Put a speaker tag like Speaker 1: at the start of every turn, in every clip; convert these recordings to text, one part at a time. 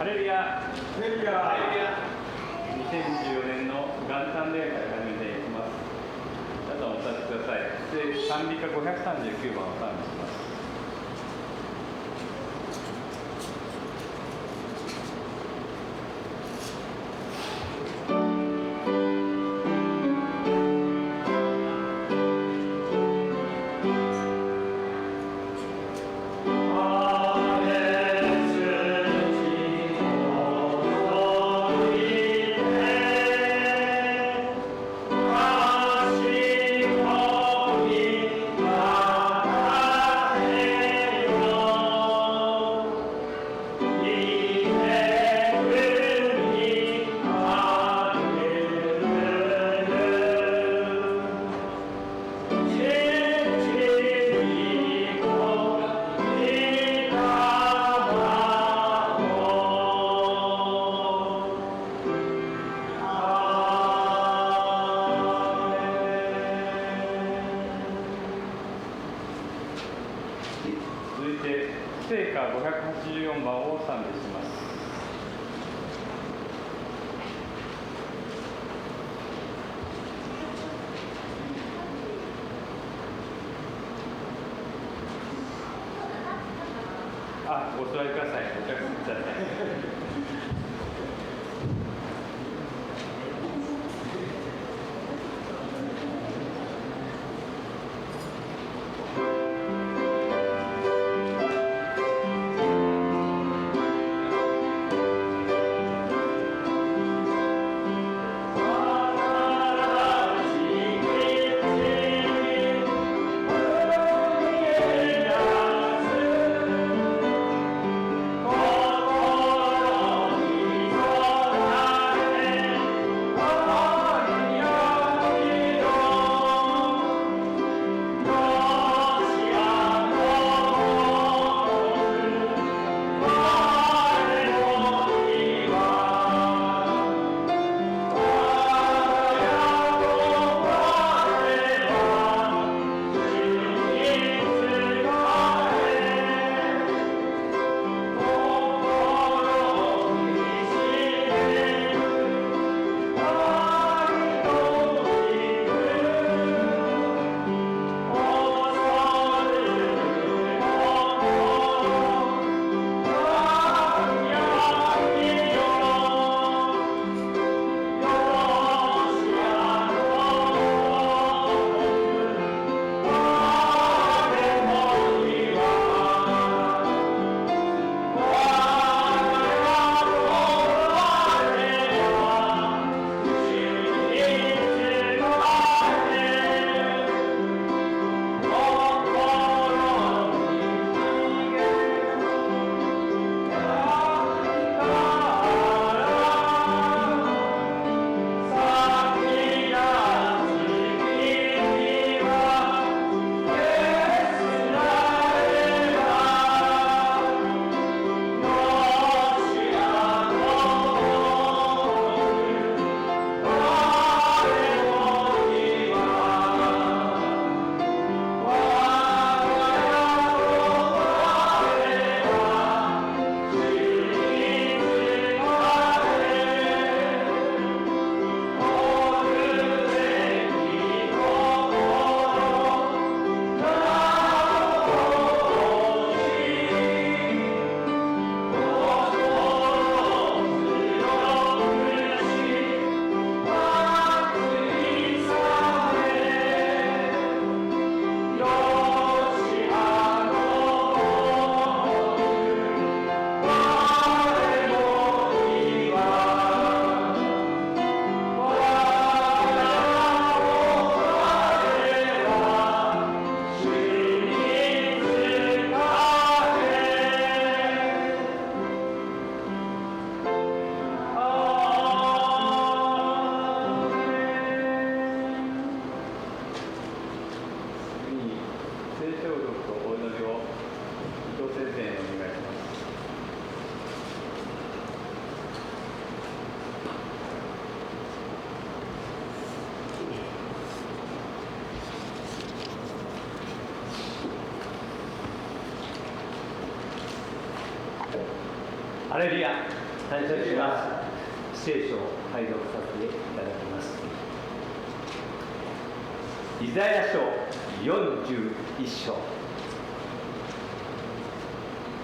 Speaker 1: ハレルヤ。
Speaker 2: ハレルヤ。
Speaker 1: ハレルヤ。2014年の元旦礼拝始めていきます。皆さんお立ちください。で、賛美歌539番を賛美します。続いて聖歌584番を賛美します。お座りください。お客様ください。ハレルヤ。
Speaker 2: 感謝します。聖書を拝読させていただきます。イザヤ書41章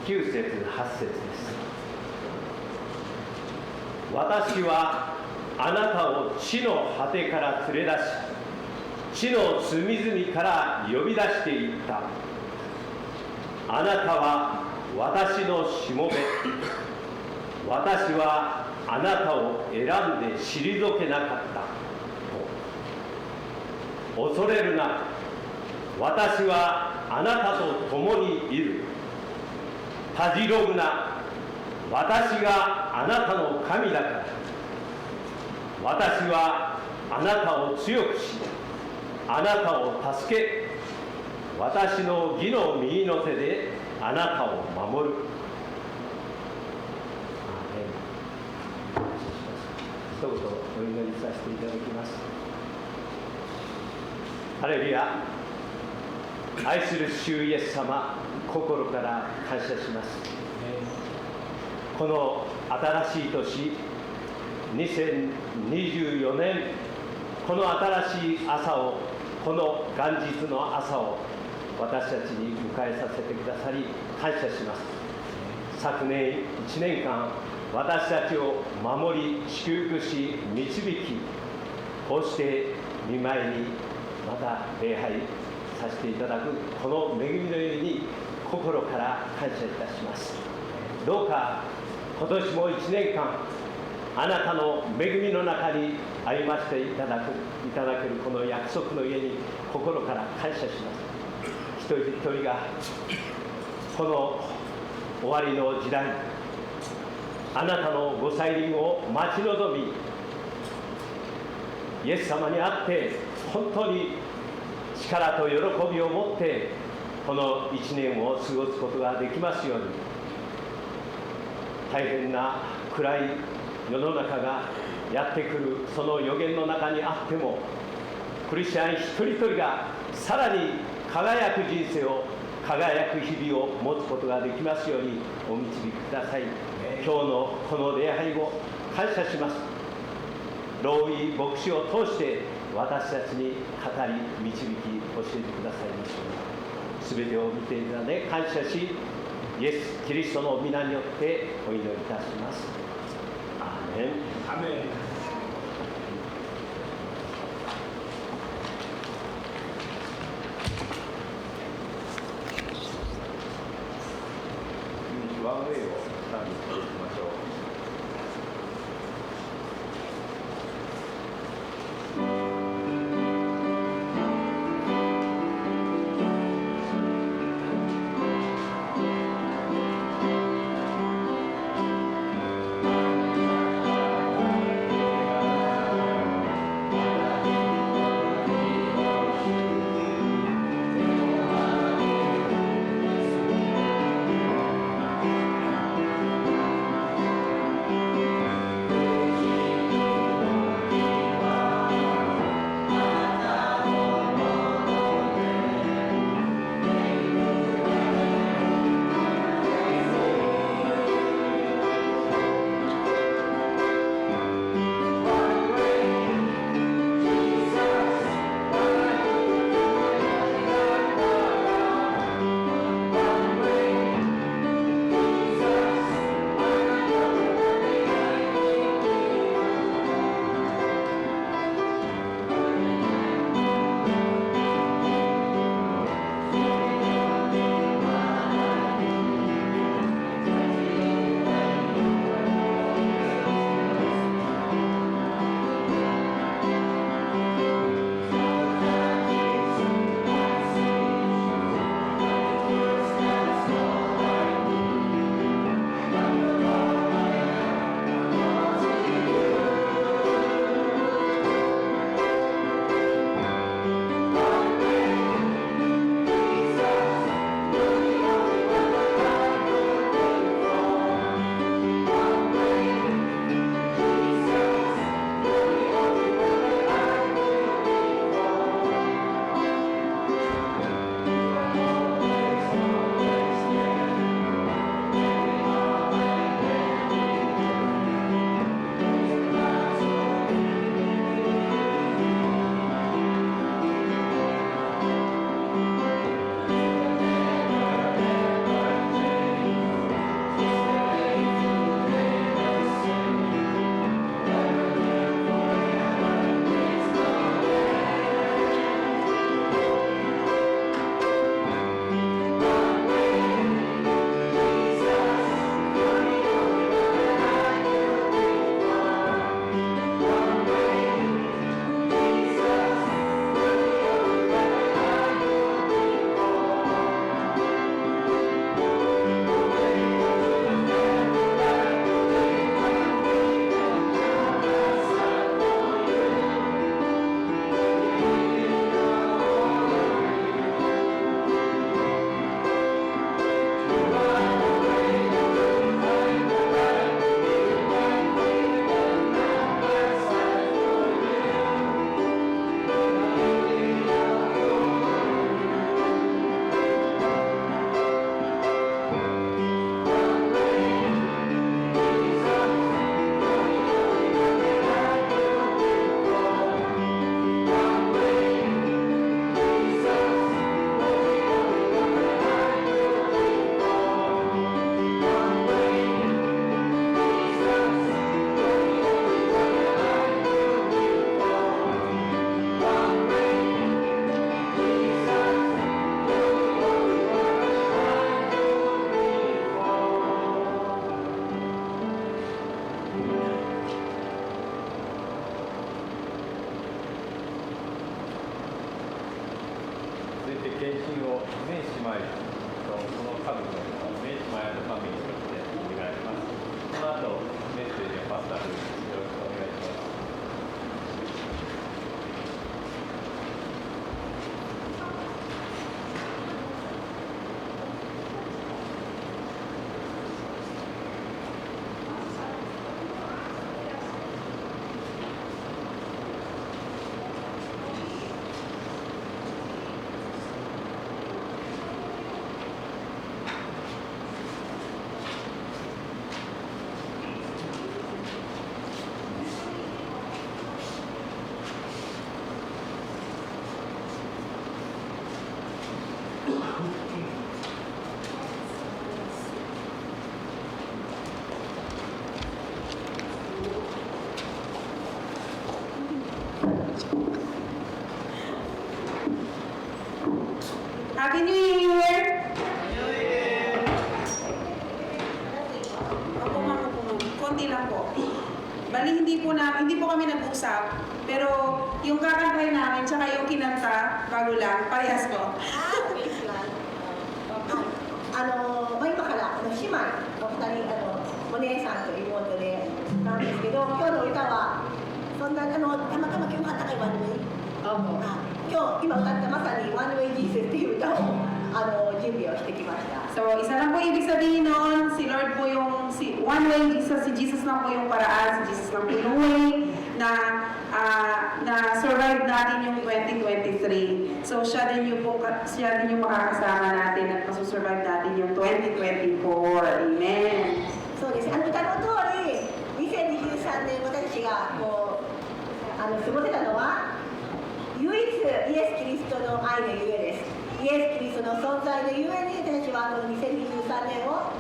Speaker 2: 9節8節です。私はあなたを地の果てから連れ出し、地の隅々から呼び出していった。あなたは私のしもべ。私はあなたを選んで退けなかったと。恐れるな。私はあなたと共にいる。たじろぐな。私があなたの神だから。私はあなたを強くし、あなたを助け、私の義の右の手であなたを守る。一言お祈りさせていただきます。ハレルヤ。愛する主イエス様、心から感謝します。この新しい年2024年、この新しい朝を、この元日の朝を私たちに迎えさせてくださり感謝します。昨年1年間、私たちを守り祝福し導き、こうして御前にまた礼拝させていただくこの恵みのように心から感謝いたします。どうか今年も1年間、あなたの恵みの中に歩ませていただけるこの約束の家に心から感謝します。一人一人がこの終わりの時代、あなたのご再臨を待ち望み、イエス様にあって本当に力と喜びを持ってこの1年を過ごすことができますように。大変な暗い世の中がやってくるその予言の中にあっても、クリスチャン一人一人がさらに輝く人生を、輝く日々を持つことができますようにお導きください。今日のこの礼拝を感謝します。老い牧師を通して私たちに語り導き教えてくださいましょう。すべてを見ていただき感謝し、イエス・キリストの皆によってお祈りいたします。アーメン。
Speaker 3: アーメン。
Speaker 1: ワンウェイを賛美していきましょう。
Speaker 4: 「
Speaker 3: konti lang po. Bali, hindi po kami nag-usap, pero yung kakantahin namin, tsaka yung kinanta, bago lang, parehas po.
Speaker 4: 前今から姉妹お二人お姉さんと妹でなんですけど、今日の歌はそんなたまたま今日歌ったかいワンウェイ。今歌ったまさにワンウェイジースっていう歌を準備をしてきました。
Speaker 3: So, isa lang po ibig sabihin noon, si Lord po yung, one way Jesus, si Jesus lang po yung paraan, si Jesus lang po yung way na survive natin yung 2023. So, siya din yung makakasama natin at masusurvive natin yung 2024. Amen.
Speaker 4: そうです。歌の通り、2023年私がこう過ごせたのは唯一イエス・キリストの愛のゆえです。 イエス・キリストの存在のゆえに私たちはこの2023年を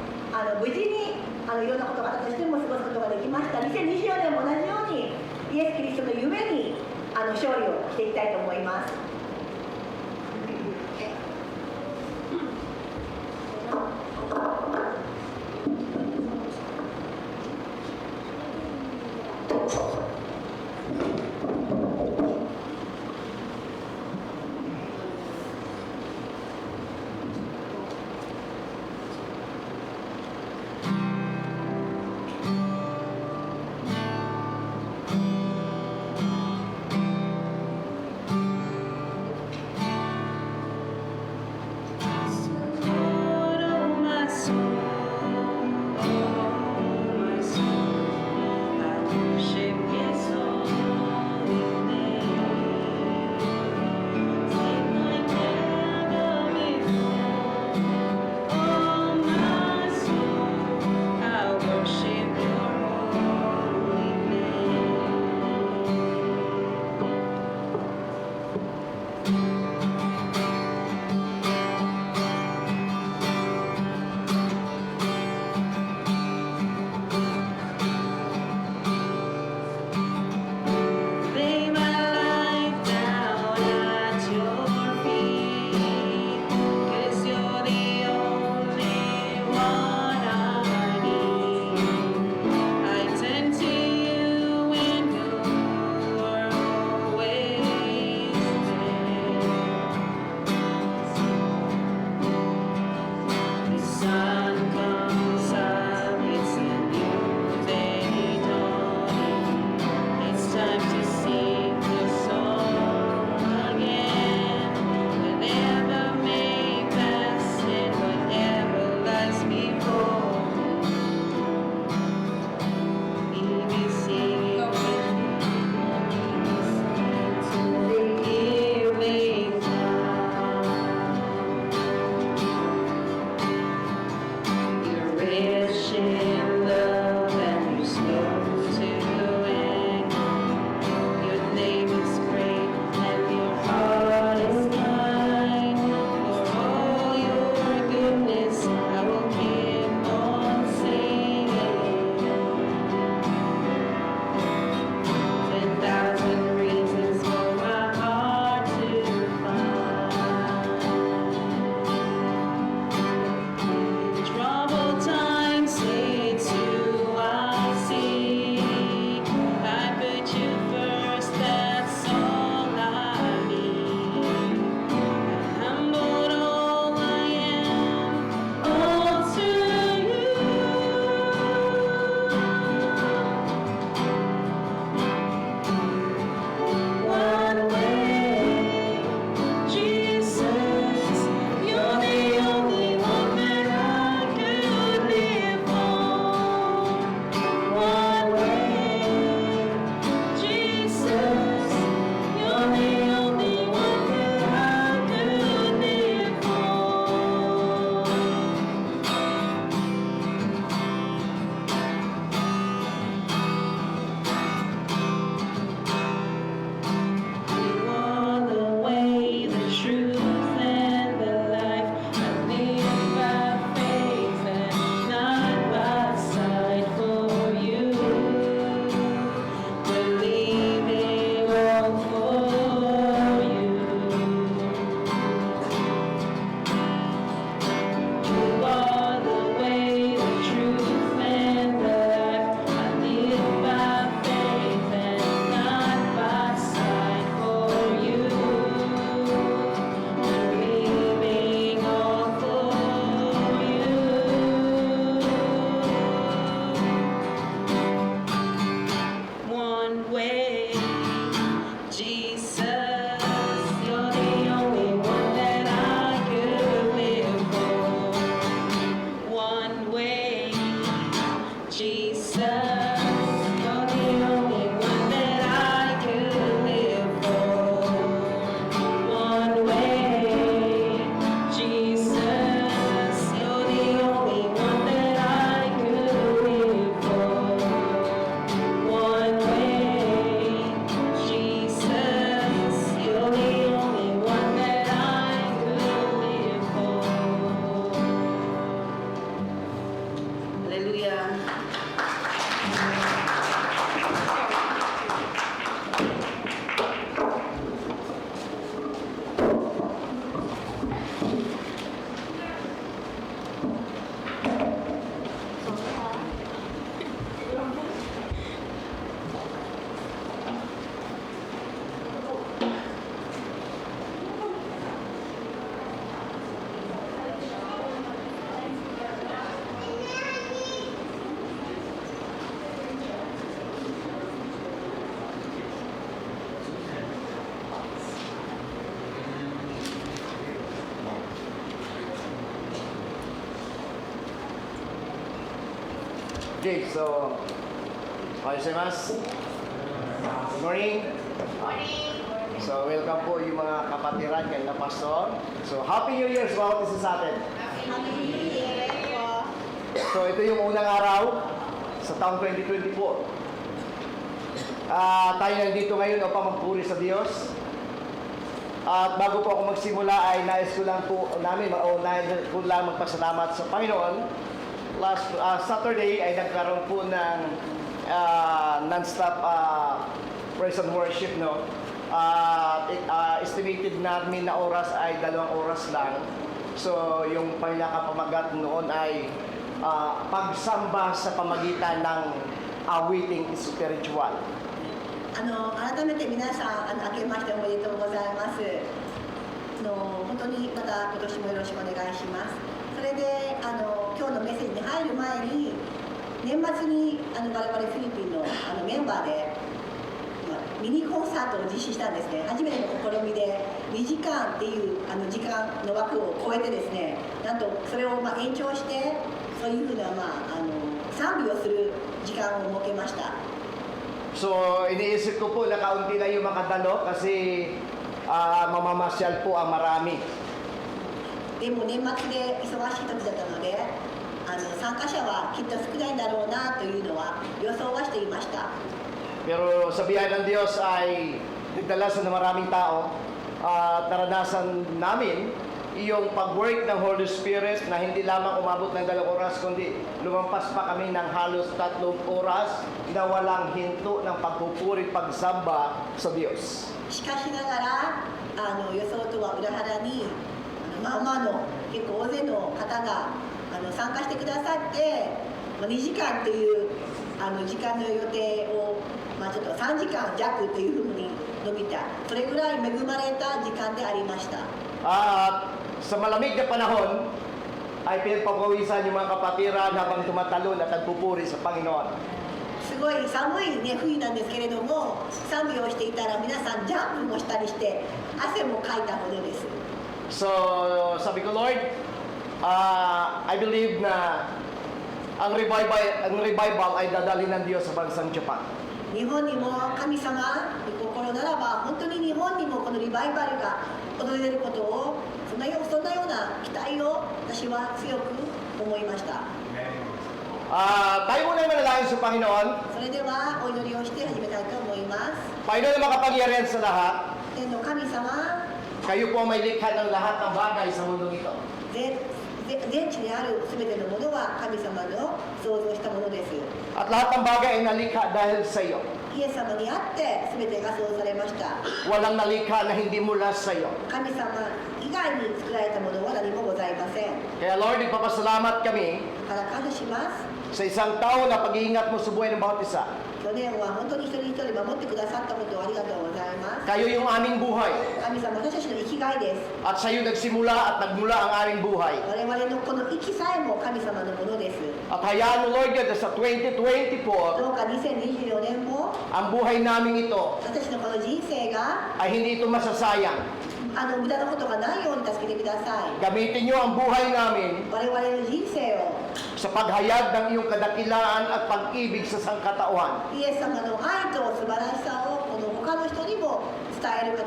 Speaker 4: 無事にいろんなことがあったとしても過ごすことができました。2024年も同じようにイエス・キリストのゆえに勝利をしていきたいと思います。
Speaker 3: Worship you. you're the only one that I could live for. One way, Jesus, you're the only one that I could live for. One way, Jesus, you're the only one that I could live for. Hallelujah.
Speaker 5: Okay, so, good morning. So, welcome po yung mga kapatiran kay na pastor. So, Happy New Year sa bawat isa sa atin. So, ito yung unang araw sa taong 2024. Tayo nandito ngayon upang magpuri sa Diyos. At bago po ako magsimula ay nais ko lang magpasalamat sa Panginoon. Last Saturday ay nagkaroon po ng non-stop praise and worship, no? Estimated namin na oras ay 2 oras lang. So, yung pinakapamagat noon ay pagsamba sa pamagitan ng awiting spiritual.
Speaker 4: 改めて皆さん、明けましておめでとうございます。本当にまた今年もよろしくお願いします。それで今日のメッセージに入る前に、年末に我々フィリピンのメンバーでミニコンサートを実施したんですね。初めての試みで2時間っていう時間の枠を超えてですね、なんとそれを延長してそういうふうな賛美をする時間を設けました。
Speaker 5: So, iniisip ko po na kaunti lang yung makadalo kasi mamamasyal po ang marami.
Speaker 4: でも年末で忙しい時だったので参加者はきっと少ないんだろうなというのは予想はしていました。
Speaker 5: Pero sa biyaya ng Diyos ay nagdala sa maraming tao. Naranasan namin yung pag-work ng Holy Spirit na hindi lamang umabot ng 2 oras kundi lumampas pa kami ng halos 3 oras na walang hinto ng pagpupuri, pagsamba sa Diyos.
Speaker 4: しかしながら予想とは裏腹にまあまあの結構大勢の方が参加してくださって2時間という時間の予定をちょっと3時間弱というふうに伸びたそれぐらい恵まれた時間でありました。
Speaker 5: At sa malamig na panahon ay pinagpapawisan yung mga kapatiran habang tumatalon at nagpupuri sa Panginoon.
Speaker 4: すごい寒いね冬なんですけれども賛美をしていたら皆さんジャンプもしたりして汗もかいたほどです。
Speaker 5: So, sabi ko, Lord, I believe na ang revival ay dadalhin ng Diyos sa bansang Japan.
Speaker 4: 日本にも神様の心ならば本当に日本にもこのリバイバルが訪れることをそんなような期待を私は強く思いました。
Speaker 5: Tayo muna manalangin sa Panginoon.
Speaker 4: それではお祈りをして始めたいと思います。
Speaker 5: Panginoon na makapangyarihan sa lahat,
Speaker 4: 天の神様、
Speaker 5: kayo po ang may likha ng lahat ng bagay sa mundong ito.
Speaker 4: 全地にあるすべてのものは神様の創造したものです。
Speaker 5: At lahat ng bagay ay nalikha dahil sa iyo.
Speaker 4: イエス様にあってすべてが創造されました。
Speaker 5: Walang nalikha na hindi mula sa iyo.
Speaker 4: 神様以外に作られたものは何もございません。
Speaker 5: Kaya Lord, ipapasalamat kami
Speaker 4: から感謝します。
Speaker 5: sa isang taon na pag-iingat mo sa buhay ng bawat isa.
Speaker 4: 去年は本当に一人一人守ってくださったことをありがとうございます。
Speaker 5: Kayo yung aming buhay.
Speaker 4: 神様、私たちの生きがいです。
Speaker 5: At sa iyo nagsimula at nagmula ang aming buhay.
Speaker 4: 我々のこの生きさえも神様のものです。
Speaker 5: At hayaan mo, Lord God, na sa 2024,
Speaker 4: どうか2024年も
Speaker 5: ang buhay namin ito
Speaker 4: 私のこの人生が
Speaker 5: ay hindi ito masasayang.
Speaker 4: 無駄なことがないように助けてください。
Speaker 5: Gamitin niyo ang buhay namin
Speaker 4: 我々の人生を
Speaker 5: sa paghayag ng iyong kadakilaan at pag-ibig sa sangkatauhan.
Speaker 4: イエス様の愛と素晴らしさをこの他の人にも伝える方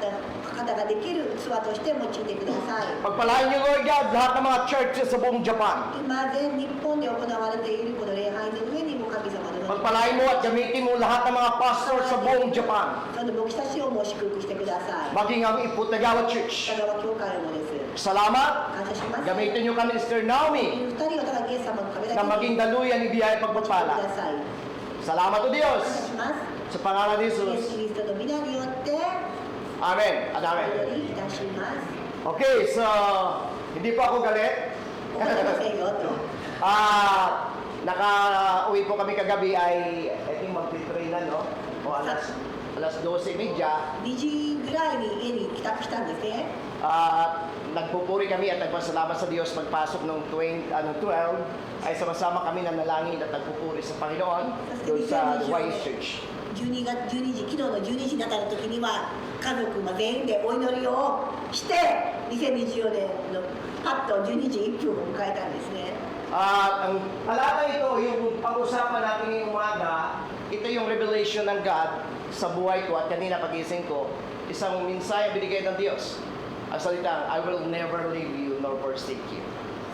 Speaker 4: ができる器として用いてください。
Speaker 5: Pagpalain niyo, Lord God, lahat ng mga churches sa buong Japan.
Speaker 4: 今全日本で行われているこの礼拝の上にも神様の
Speaker 5: Pagpalain mo at gamitin mo lahat ng mga pastor sa buong Japan.
Speaker 4: その牧師たちをも祝福してください。
Speaker 5: Maging ang Iputagawa Church.
Speaker 4: 香川教会もです。
Speaker 5: Salamat.
Speaker 4: 感謝します。
Speaker 5: Gamitin niyo kami, Sister Naomi,
Speaker 4: 二人をただイエス様の壁だ
Speaker 5: na
Speaker 4: け
Speaker 5: maging daluyan ni Biyaya
Speaker 4: くだ
Speaker 5: Pagpapala.
Speaker 4: さい。
Speaker 5: Salamat o
Speaker 4: 感謝
Speaker 5: Diyos.
Speaker 4: します。
Speaker 5: Sa pangalan ni
Speaker 4: イエス
Speaker 5: Jesus.
Speaker 4: キリストの皆によって
Speaker 5: Amen. At
Speaker 4: お
Speaker 5: amen.
Speaker 4: 祈りいたします。
Speaker 5: Okay, so, hindi pa ako galit.
Speaker 4: 怒りませんよと。
Speaker 5: Naka-uwi po kami kagabi ay, I think mag-train na, no? O alas 12:30.
Speaker 4: 2時ぐらいに家に帰宅したんですね。
Speaker 5: Nagpupuri kami at nagpasalamat sa Diyos pagpasok ng 12 ay sama-sama kami nanalangin at nagpupuri sa Panginoon doon sa Wise Church.
Speaker 4: 12時、昨日の12時になった時には家族全員でお祈りをして2024年のパッと12時1分を迎えたんですね。
Speaker 5: At ang talata ito, yung pag-usapan natin ngayong umaga, ito yung revelation ng God sa buhay ko at kanina pagising ko, isang mensahe binigay ng Diyos. Ang salitang, I will never leave you nor forsake you.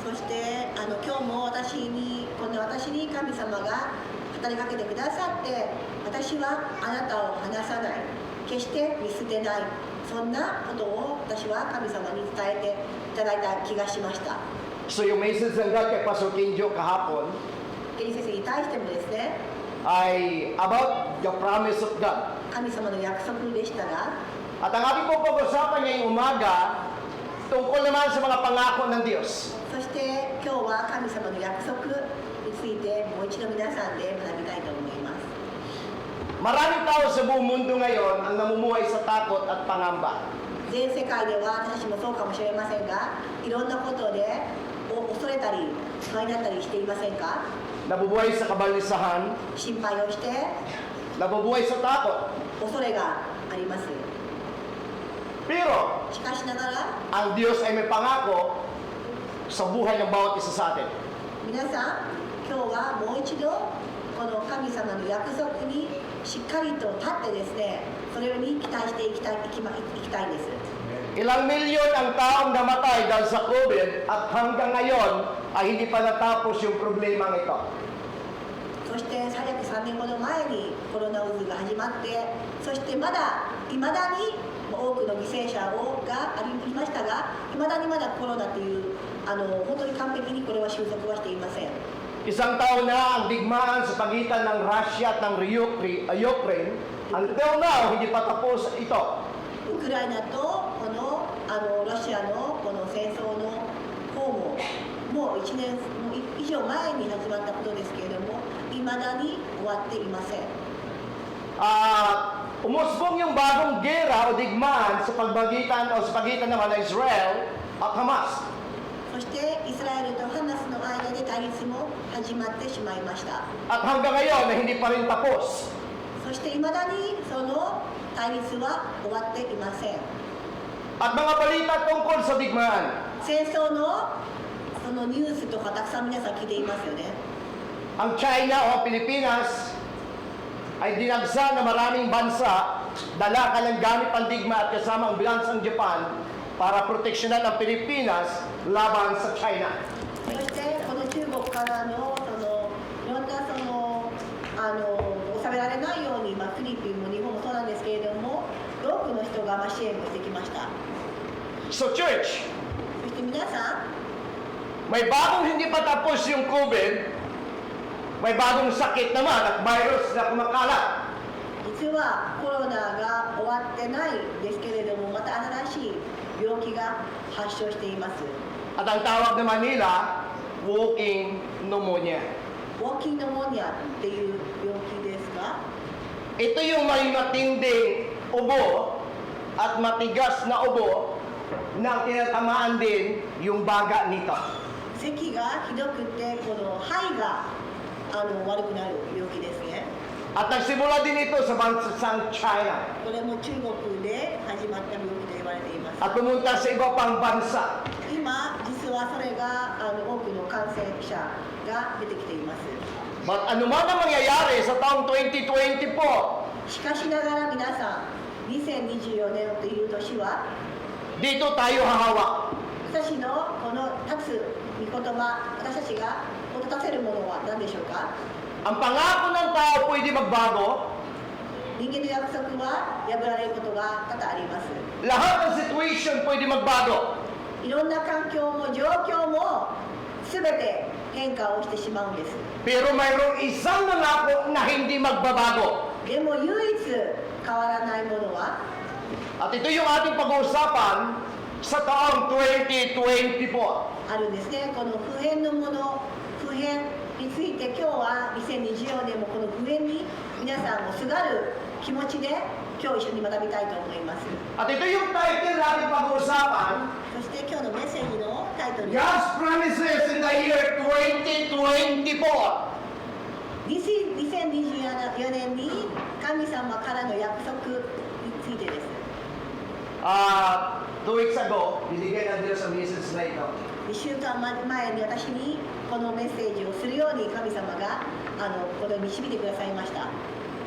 Speaker 4: そして今日もこの私に神様が語りかけてくださって、私はあなたを離さない、決して見捨てない、そんなことを私は神様に伝えていただいた気がしました。
Speaker 5: So yung message ng God kay Pastor Kinjo kahapon
Speaker 4: ケリー先生に対してもですね、
Speaker 5: ay about the promise of God.
Speaker 4: 神様の約束でしたが、
Speaker 5: At ang ating pong pag-usapan ngayong umaga, tungkol naman sa mga pangako ng Diyos.
Speaker 4: そして今日は神様の約束についてもう一度皆さんで学びたいと思います。
Speaker 5: Maraming tao sa buong mundo ngayon ang namumuhay sa takot at pangamba.
Speaker 4: 全世界では私たちもそうかもしれませんが、いろんなことで恐れたり不安になったりしていませんか？
Speaker 5: Nabubuhay sa kabalisahan,
Speaker 4: 心配をして
Speaker 5: nabubuhay sa takot.
Speaker 4: 恐れがあります。
Speaker 5: Pero,
Speaker 4: しかしながら
Speaker 5: ang Diyos ay may pangako sa buhay ng bawat isa sa atin.
Speaker 4: 皆さん、今日はもう一度この神様の約束にしっかりと立ってですね、それに期待していきたいんです。
Speaker 5: Ilang milyon ang taong namatay dahil sa COVID at hanggang ngayon ay hindi pa natapos yung problemang ito.
Speaker 4: そして約3年ほど前にコロナウイルスが始まって、そしていまだに多くの犠牲者がありましたが、いまだにまだコロナという本当に完璧にこれは収束はしていません。
Speaker 5: Isang taon na ang digmaan sa pagitan ng Russia at ng Ukraine. Until now, hindi pa tapos ito.
Speaker 4: ウクライナとこのロシアのこの戦争の方ももう1年以上前に始まったことですけれども、いまだに終わっていません。
Speaker 5: Umusbong yung bagong gera o digmaan sa pagitan naman ng Israel at Hamas.
Speaker 4: そしてイスラエルとハマスの間で対立も始まってしまいました。
Speaker 5: At hanggang ngayon na hindi pa rin tapos.
Speaker 4: そしていまだにその対立は終わっていません。
Speaker 5: At mga balita tungkol sa digmaan.
Speaker 4: 戦争のそのニュースとかたくさん皆さん聞いていますよね。
Speaker 5: Ang China o Pilipinas ay dinagsa na maraming bansa, dala ka ng gamit pandigma at kasama ang bilansang Japan para proteksyonan ang Pilipinas laban sa China.
Speaker 4: そしてこの中国からのいろんな収められないように、フィリピンも日本もそうなんですけれども、多くの人が支援をしてきました。
Speaker 5: So church,
Speaker 4: そして皆さん、
Speaker 5: may bagong hindi pa tapos yung COVID, may bagong sakit naman at virus na kumakalat.
Speaker 4: 実はコロナが終わってないですけれども、また新しい病気が発症しています。
Speaker 5: At ang tawag naman nila, walking pneumonia.
Speaker 4: ウォーキングノモニアっていう病気ですか？
Speaker 5: Ito yung may matinding ubo at matigas na ubo na tinatamaan din yung baga nito.
Speaker 4: 咳がひどくて、この肺が悪くなる病気ですね。
Speaker 5: At nagsimula din ito sa bansang China.
Speaker 4: これも中国で始まった病気と言われています。
Speaker 5: At pumunta sa iba pang bansa.
Speaker 4: 今、実はそれが多くの感染者が出てきています。
Speaker 5: But ano man ang mangyayari sa taong 2020 po,
Speaker 4: しかしながら皆さん、2024年という年は、
Speaker 5: dito tayo hahawak.
Speaker 4: 私のこの立つ御言葉、私たちが立たせるものは何でしょうか？
Speaker 5: Ang pangako ng tao pwede magbago.
Speaker 4: 人間の約束は破られることが多々あります。
Speaker 5: Lahat ng situation pwede magbago.
Speaker 4: いろんな環境も状況も全て変化をしてしまうんです。
Speaker 5: Pero mayroong isang nangako na hindi magbabago.
Speaker 4: でも唯一変わらないものは、
Speaker 5: At ito yung ating pag-uusapan sa taong 2020 po.
Speaker 4: あるんですね。この普遍のもの、普遍について今日は2024年もこの普遍に皆さんをすがる気持ちで今日一緒に学びたいと思います。
Speaker 5: At ito yung title na ating pag-uusapan,
Speaker 4: そして今日のメッセージのタイトル、
Speaker 5: God's Promises in the Year 2024.
Speaker 4: 2024年に神様からの約束についてです。
Speaker 5: 2 weeks ago, binigyan ng Diyos ang message na ito.
Speaker 4: 1週間前に私にこのメッセージをするように神様がこれを導いてくださいました。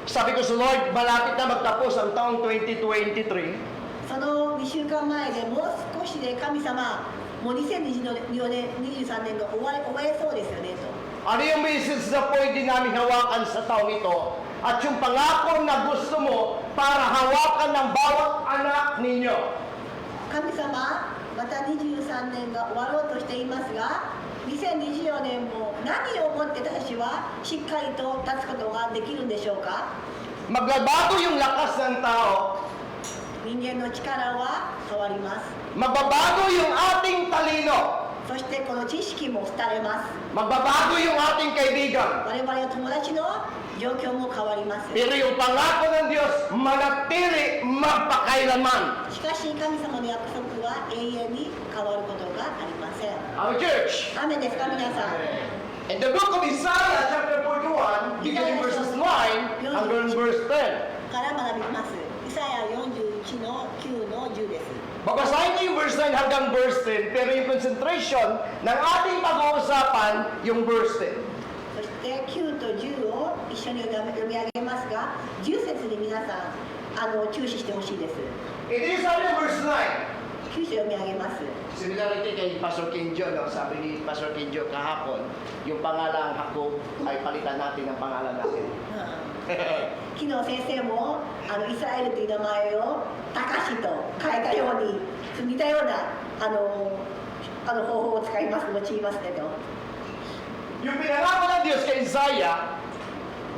Speaker 5: Sabi ko sa Lord, malapit na magtapos ang taong 2023.
Speaker 4: その2週間前でもう少しで神様、もう2024年、23年が終えそうですよねと。
Speaker 5: Ano yung message na pwede namin hawakan sa taong ito? At yung pangako na gusto mo para hawakan ng bawat anak ninyo.
Speaker 4: 神様、また23年が終わろうとしていますが、2024年も何をもって私たちはしっかりと立つことができるんでしょうか？
Speaker 5: Magbabago yung lakas ng tao.
Speaker 4: 人間の力は変わります。
Speaker 5: Magbabago yung ating talino.
Speaker 4: そしてこの知識も廃れます。
Speaker 5: Magbabago yung ating kaibigan.
Speaker 4: 我々の友達の状況も変わります。
Speaker 5: Pero yung pangako ng Diyos, manatili magpakailanman.
Speaker 4: しかし神様の約束は永遠に変わることがありません。
Speaker 5: Our church,
Speaker 4: アーメンですか皆さん。
Speaker 5: in the book of Isaiah chapter 41, beginning verses 9 hanggang verse 10.
Speaker 4: から学びます。イサヤ41の9の10です。
Speaker 5: Babasahin ko yung verse 9 hanggang verse 10, pero yung concentration ng ating pag-uusapan, yung verse 10.
Speaker 4: そして9と10を一緒に読み上げますが、10節に皆さん注視してほしいです。
Speaker 5: Ito yung sabi ng verse
Speaker 4: 9節読み上げます。
Speaker 5: 9. Similarity kay Pastor Kinjo, no? Sabi ni Pastor Kinjo kahapon, yung pangalang Jacob ay palitan natin ng pangalan natin.
Speaker 4: 昨日先生もイスラエルという名前をタカシと変えたように似たような方法を用いますけど、
Speaker 5: Yung pinangako ng Diyos kay Isaiah,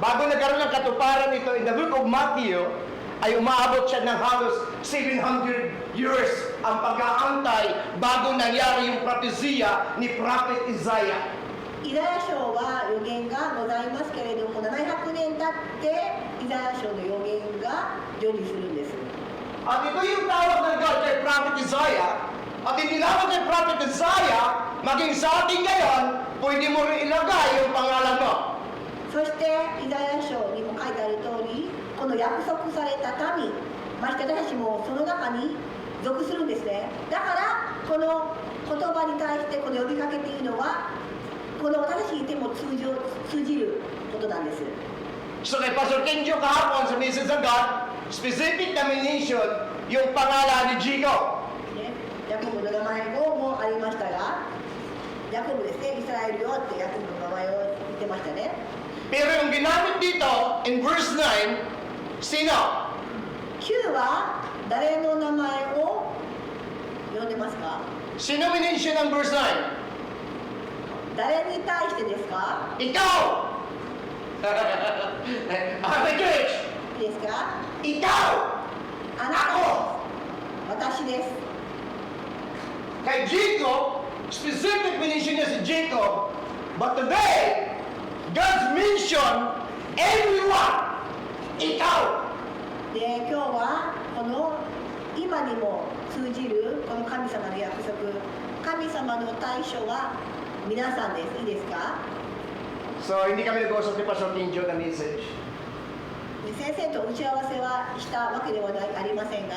Speaker 5: bago nagkaroon ng katuparan ito in the book of Matthew, ay umaabot siya ng halos 700 years ang pag-aantay bago nangyari yung propesya ni Prophet Isaiah.
Speaker 4: イザヤ書は予言がございますけれども、700年経ってイザヤ書の予言が成就するんです。
Speaker 5: At ito yung tawag ng God kay Prophet Isaiah. At inilawag kay Prophet Isaiah, maging sa ating ngayon, pwede mo rin ilagay yung pangalan mo.
Speaker 4: そしてイザヤ書にも書いてある通り、この約束された民、まして私たちもその中に属するんですね。だからこの言葉に対してこの呼びかけっていうのは、この私たちにいても通じることなんです。
Speaker 5: So kay Pastor Kenjo kahapon sa message ng God, specific na mention yung pangalan ni Jacob.
Speaker 4: ね、ヤコブの名前もありましたが、ヤコブですね、イスラエルよってヤコブの名前を言ってましたね。
Speaker 5: Pero yung ginamit dito, in verse 9, sino?
Speaker 4: 9は誰の名前を呼んでますか？
Speaker 5: Sino mention ng verse 9?
Speaker 4: 誰に対してですか？
Speaker 5: Ikaw! Our church!
Speaker 4: いいですか？
Speaker 5: Ikaw!
Speaker 4: あなた、私です。
Speaker 5: Kay Jacob, specific mention niya si Jacob, but today, God's mention, everyone! Ikaw!
Speaker 4: で、今日はこの今にも通じるこの神様の約束、神様の対象は皆さんです。いいですか？
Speaker 5: So, hindi kami nag-usap ni Pastor Kinjo na message.
Speaker 4: で先生と打ち合わせはしたわけではないありませんが、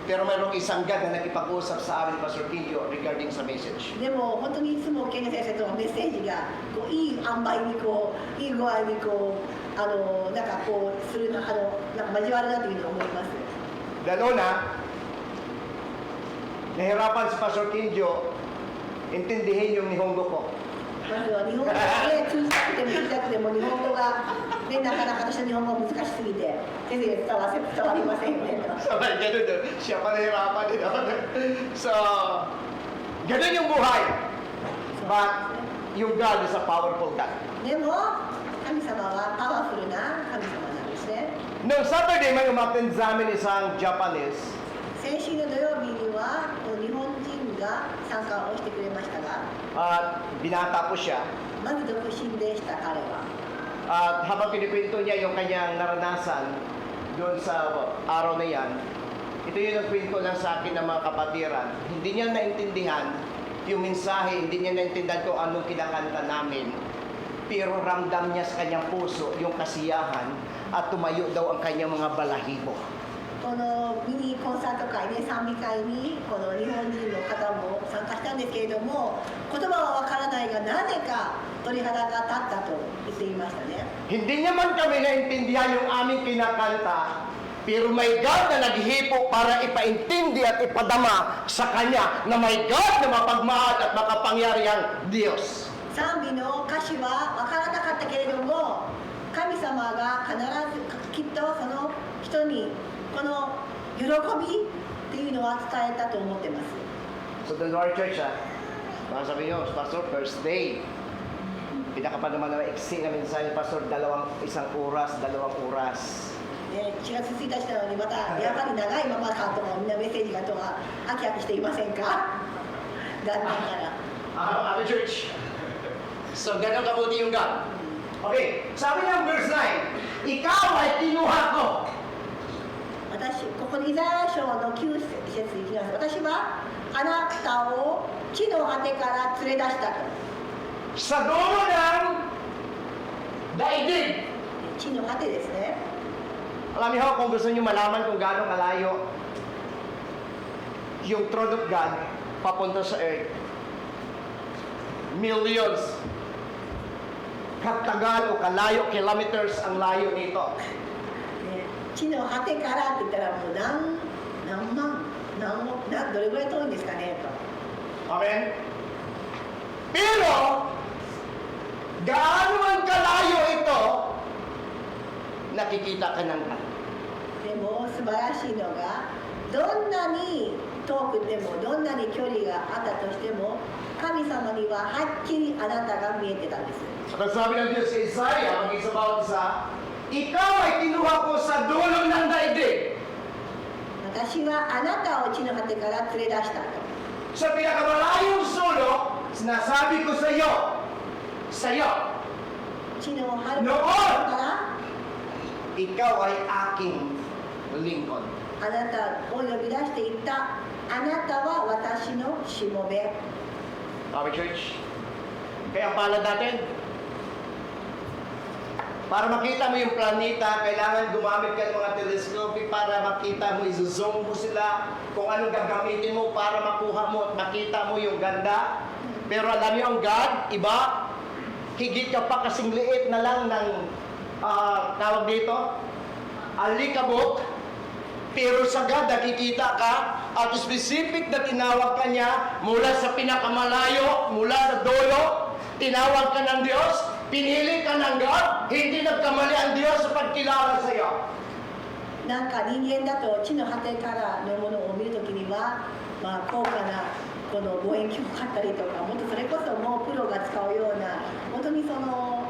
Speaker 5: Pero mayroong isang God na nakipag-usap sa amin, Pastor Quindio, regarding sa message.
Speaker 4: でも本当にいつもケン先生とのメッセージがこういい塩梅にこういい具合にこうなんかこうするなんか交わるなというふうに思います。
Speaker 5: Dahil una, nahirapan si Pastor Quindio intindihin yung Nihongo ko.
Speaker 4: まずは日本語がね通じたくても聞きたくても日本語がねなかなか私の日本語難しすぎて先生伝わりませんよねと。
Speaker 5: Sabay, ganun doon. Siya pa nahirapan din ako. So, ganun yung buhay. But, yung God is a powerful God.
Speaker 4: でも神様はパワフルな神様なんですね。
Speaker 5: Noong Saturday, may umattend sa amin isang Japanese.
Speaker 4: 先週の土曜日には日本人が参加をしてくれましたが、
Speaker 5: At binata po siya.
Speaker 4: まず独身でした彼は。
Speaker 5: At habang kinikwento niya yung kanyang naranasan doon sa araw na yan, ito yung nagkwento lang sa akin ng mga kapatiran. Hindi niya naintindihan yung mensahe, hindi niya naintindihan kung anong kinakanta namin. Pero ramdam niya sa kanyang puso yung kasiyahan at tumayo daw ang kanyang mga balahibo.
Speaker 4: このミニコンサート会ね、賛美会にこの日本人の方も参加したんですけれども、言葉はわからないがなぜか鳥肌が立ったと言っていましたね。
Speaker 5: Hindi niya man kami naintindihan yung aming kinakanta, pero may God na naghihipo para ipaintindi at ipadama sa Kanya na may God na mapagmahal at makapangyarihang Diyos.
Speaker 4: 賛美の歌詞はわからなかったけれども、神様が必ずきっとその人にこの喜びっていうのは伝えたと思ってます。
Speaker 5: So the Lord Church, mga sabi nyo, Pastor, first day, pinaka pa naman na iksi na mensahe ni Pastor, isang oras.
Speaker 4: ね、4月1日なのにまたやっぱり長いままかとかみんなメッセージがとか飽き飽きしていませんか元年から。
Speaker 5: Ate Church, so gano'n kabuti yung God. Okay, sabi ng verse 9, ikaw ay kinuha ko.
Speaker 4: 私ここにイザヤ書の9節いきます。私はあなたを地の果てから連れ出したと。
Speaker 5: Sa dulo ng daigdig.
Speaker 4: 地の果てですね。
Speaker 5: Alam niyo kung gusto niyo malaman kung gaano kalayo yung throne of God papunta sa earth. Millions. Katagal o kalayo, kilometers ang layo nito.
Speaker 4: ね、地の果てからって言ったらもう何万どれぐらい遠いんですかねと。
Speaker 5: Amen? Pero, gaano man kalayo ito, nakikita ka ng God.
Speaker 4: でも素晴らしいのがどんなに遠くてもどんなに距離があったとしても神様にははっきりあなたが見えてたんです。
Speaker 5: At ang sabi ng Diyos sa Isaiah, mag-isa bawat isa, ikaw ay kinuha ko sa dulo ng daigdig.
Speaker 4: 私はあなたを地の果てから連れ出したと。
Speaker 5: Sa pinakamalayong sulok, sinasabi ko sa iyo,
Speaker 4: 地の春の
Speaker 5: ノー
Speaker 4: から
Speaker 5: ikaw ay aking lingkod.
Speaker 4: あなたを呼び出していったあなたは私のしもべ。
Speaker 5: Happy Church. Kaya ang palad natin, para makita mo yung planeta, kailangan gumamit ka ng mga telescope para makita mo, izo-zoom mo sila, kung anong gagamitin mo para makuha mo at makita mo yung ganda. Pero alam niyo ang God, iba, higit ka pa kasing liit na lang ng tawag dito, alikabok, pero sa God nakikita ka at specific na tinawag ka niya mula sa pinakamalayo, mula sa dulo, tinawag ka ng Diyos, pinili ka ng God, hindi nagkamali ang Diyos sa pagkilala sa iyo.
Speaker 4: なんか人間だと地の果てからのものを見るときには、まあ、高価なこの望遠鏡を買ったりとかもっとそれこそもうプロが使うような本当にその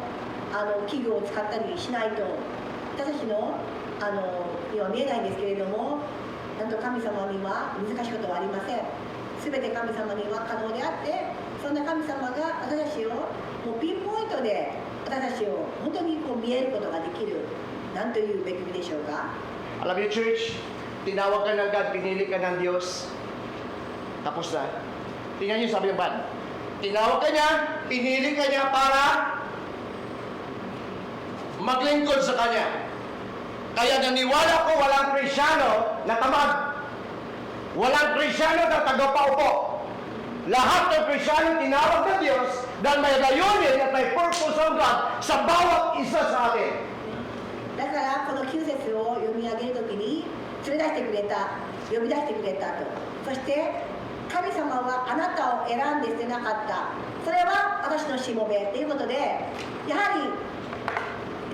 Speaker 4: 器具を使ったりしないと私たちのには見えないんですけれども、なんと神様には難しいことはありません。すべて神様には可能であって、そんな神様が私たちをもうピンポイントで私たちを本当にこう見えることができる、なんというべきでしょうか。
Speaker 5: Alam niyo, church, tinawag ka ng God, pinili ka ng Diyos, tapos na. Tingnan niyo, sabi ng band, tinawag ka niya, pinili ka niya para maglingkod sa Kanya. Kaya naniwala ko walang Krisyano na tamad. Walang Krisyano na tagapaupo. Lahat ng Krisyano tinawag ng Diyos dahil may layunin at may purpose of God sa bawat isa sa atin.
Speaker 4: だからこの9節を読み上げるときに連れ出してくれた、呼び出してくれたと。そして神様はあなたを選んで捨てなかった。それは私のしもべということで、やはり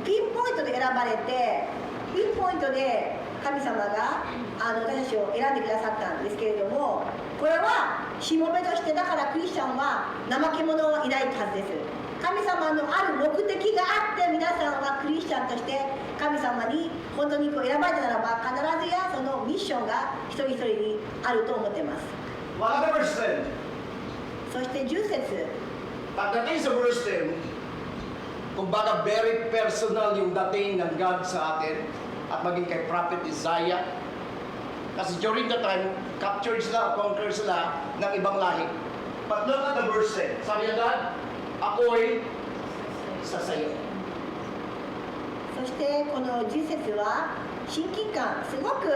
Speaker 4: ピンポイントで選ばれて、ピンポイントで神様が私たちを選んでくださったんですけれども、これはしもべとして、だからクリスチャンは怠け者はいないはずです。神様のある目的があって、皆さんはクリスチャンとして神様に本当にこう選ばれたならば、必ずやそのミッションが一人一人にあると思ってます。
Speaker 5: Mga verse 10.
Speaker 4: そして10節、
Speaker 5: Pagdating sa verse 10, kumbaga very personal yung dating ng God sa atin at maging kay Prophet Isaiah. Kasi during the time, captured sila, conquered sila ng ibang lahi. But look at the verse 10. Sabi niya God, ako'y sa sayo.
Speaker 4: そしてこの10節は親近感、すごく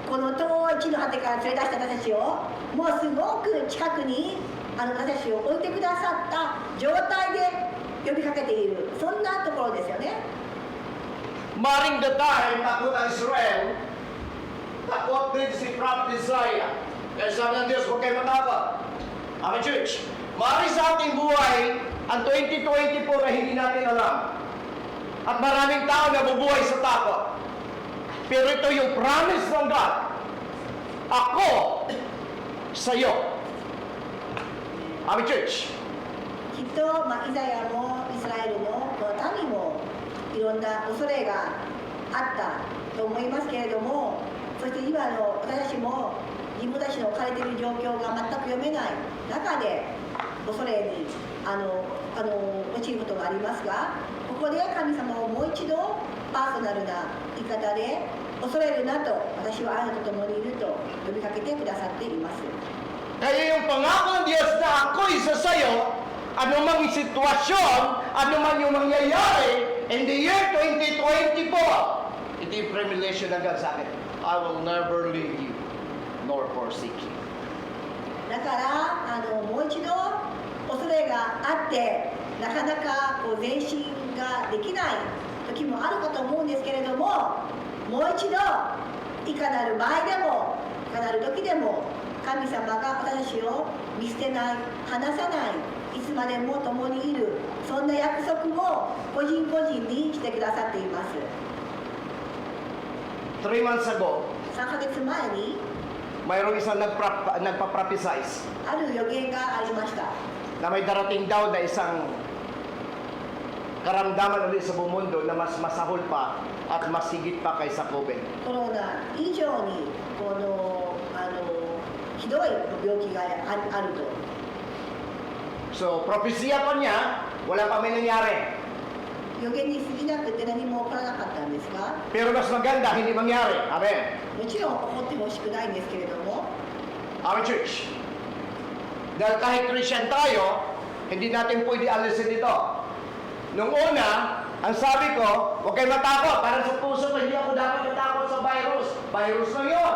Speaker 4: この遠い地の果てから連れ出した私たちをもうすごく近くに私たちを置いてくださった状態で呼びかけている、そんなところですよね。
Speaker 5: Maring the time, takot ang Israel, takot din si Prophet Isaiah. Kaya sabi ng Diyos, huwag kayo matakot. Amen, church. Maring sa ating buhay, ang 2024 na hindi natin alam. At maraming tao na bubuhay sa takot. Pero ito yung promise ng God. Ako sa iyo. Amen, church.
Speaker 4: きっと、イザヤもイスラエルもこの民もいろんな恐れがあったと思いますけれども、そして今の私たちも自分たちの置かれている状況が全く読めない中で恐れに陥ることがありますが、ここで神様をもう一度パーソナルな言い方で恐れるなと、私はあなたと共にいると呼びかけてくださっています。
Speaker 5: Kaya yung pangako ng Diyos na ako'y sa sayo, ano mang sitwasyon, ano man yung mangyayari, in the year 2024, ito yung premonition ng God sa akin. I will never leave you, nor forsake you.
Speaker 4: だからもう一度恐れがあってなかなかこう前進ができない時もあるかと思うんですけれども、もう一度いかなる場合でもいかなる時でも神様が私たちを見捨てない、離さない、いつまでも共にいる、そんな約束を個人個人にしてくださっています。
Speaker 5: 3 months ago,
Speaker 4: 3ヶ月前に
Speaker 5: mayroong isang nagpa-prophesize
Speaker 4: ある予言がありました。
Speaker 5: na may darating daw na isang karamdaman ulit sa buong mundo na mas masahol pa at mas higit pa kaysa COVID.
Speaker 4: コロナ以上にこのひどい病気があると。
Speaker 5: So, propesya pa niya, wala pa may nangyari.
Speaker 4: 予言に過ぎなくて何も起こらなかったんですが、
Speaker 5: Pero mas maganda, hindi mangyari. Amen.
Speaker 4: もちろん起こってほしくないんですけれども、
Speaker 5: Amen, church. Dahil kahit Christian tayo, hindi natin pwede alisin ito. Nung una, ang sabi ko, huwag kayo matakot. Parang sa puso ko, hindi ako dapat matakot sa virus. Virus lang yun.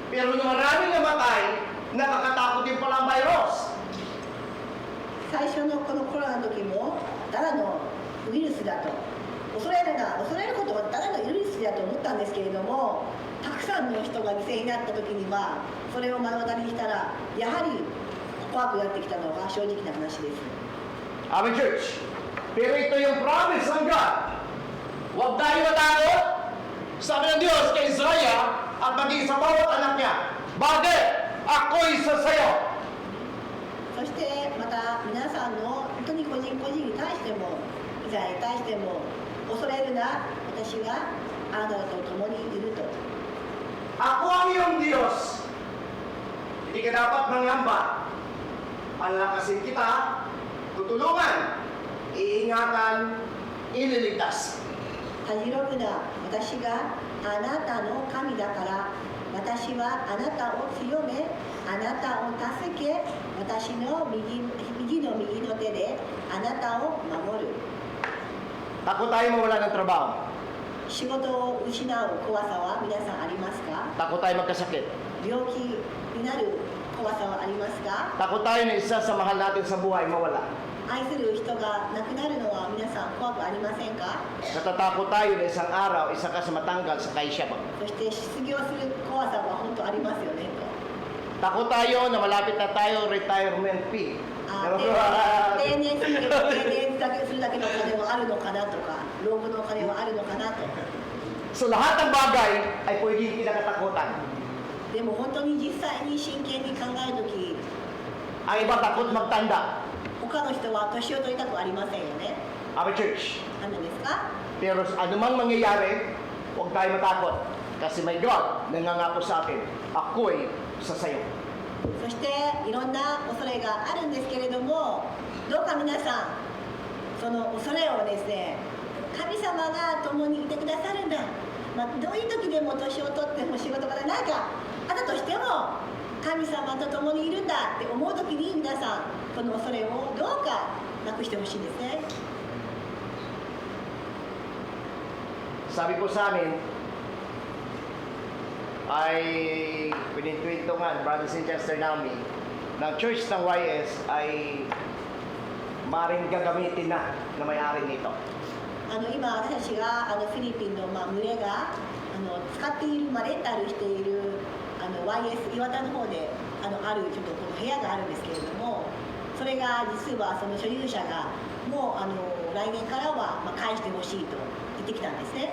Speaker 5: Pero nung maraming namatay, nakakatakot din pala ang virus.
Speaker 4: 最初のこのコロナの時もただのウイルスだと、恐れることはただのウイルスだと思ったんですけれども、たくさんの人が犠牲になった時にはそれを目の当たりにしたらやはり怖くなってきたのが正直な話です。
Speaker 5: Amen, church. Pero ito yung promise ng God. Huwag tayo matakot. Sabi ng Diyos kay Isaiah at maging sa bawat anak niya. Bakit? Ako'y sa sayo.
Speaker 4: そしてまた皆さんの本当に個人個人に対してもイザヤに対しても、恐れるな、私があなたと共にいると。
Speaker 5: Ako ang iyong Diyos. Hindi ka dapat mangamba. Palakasin kita, tutulungan, iingatan, ililigtas.
Speaker 4: たじろぐな、私があなたの神だから、私はあなたを強め、あなたを助け、私の右の手であなたを守る。
Speaker 5: Takot tayo mawala ng trabaho.
Speaker 4: 仕事を失う怖さは皆さんありますか？
Speaker 5: Takot tayo magkasakit.
Speaker 4: 病気になる怖さはありますか？
Speaker 5: Takot tayo na isa sa mahal natin sa buhay mawala.
Speaker 4: 愛する人が亡くなるのは皆さん怖くありませんか？
Speaker 5: Natatakot tayo na isang araw, isa ka sa matanggal sa kaisya mo.
Speaker 4: そして失業する怖さは本当ありますよねと。
Speaker 5: Takot tayo na malapit na tayo retirement fee.
Speaker 4: 定年するだけのお金はあるのかなとか、老後のお金はあるのかなと。
Speaker 5: So lahat ng bagay ay pwedeng kinakatakutan.
Speaker 4: でも本当に実際に真剣に考えるとき、
Speaker 5: Ang iba takot magtanda.
Speaker 4: 他の人は年を取りたくありませんよね。
Speaker 5: Our church.
Speaker 4: 何ですか？
Speaker 5: Pero anumang mangyayari, huwag tayo matakot. Kasi may God nangangako sa atin, ako'y sasayo.
Speaker 4: そしていろんな恐れがあるんですけれども、どうか皆さん、その恐れをですね、神様が共にいてくださるんだ。どういう時でも年を取っても仕事が何かあったとしても、神様と共にいるんだって思う時に皆さん、この恐れをどうかなくしてほしいんですね。
Speaker 5: Sabi ko sa amin, ay pinintwintungan, brothers and sisters namin, ng church ng YS ay maring gagamitin na may-ari nito.
Speaker 4: 今私たちがフィリピンの群れが使っている、レンタルしているYS 岩田の方であるちょっとこの部屋があるんですけれども、それが実はその所有者がもう来年からは返してほしいと言ってきたんですね。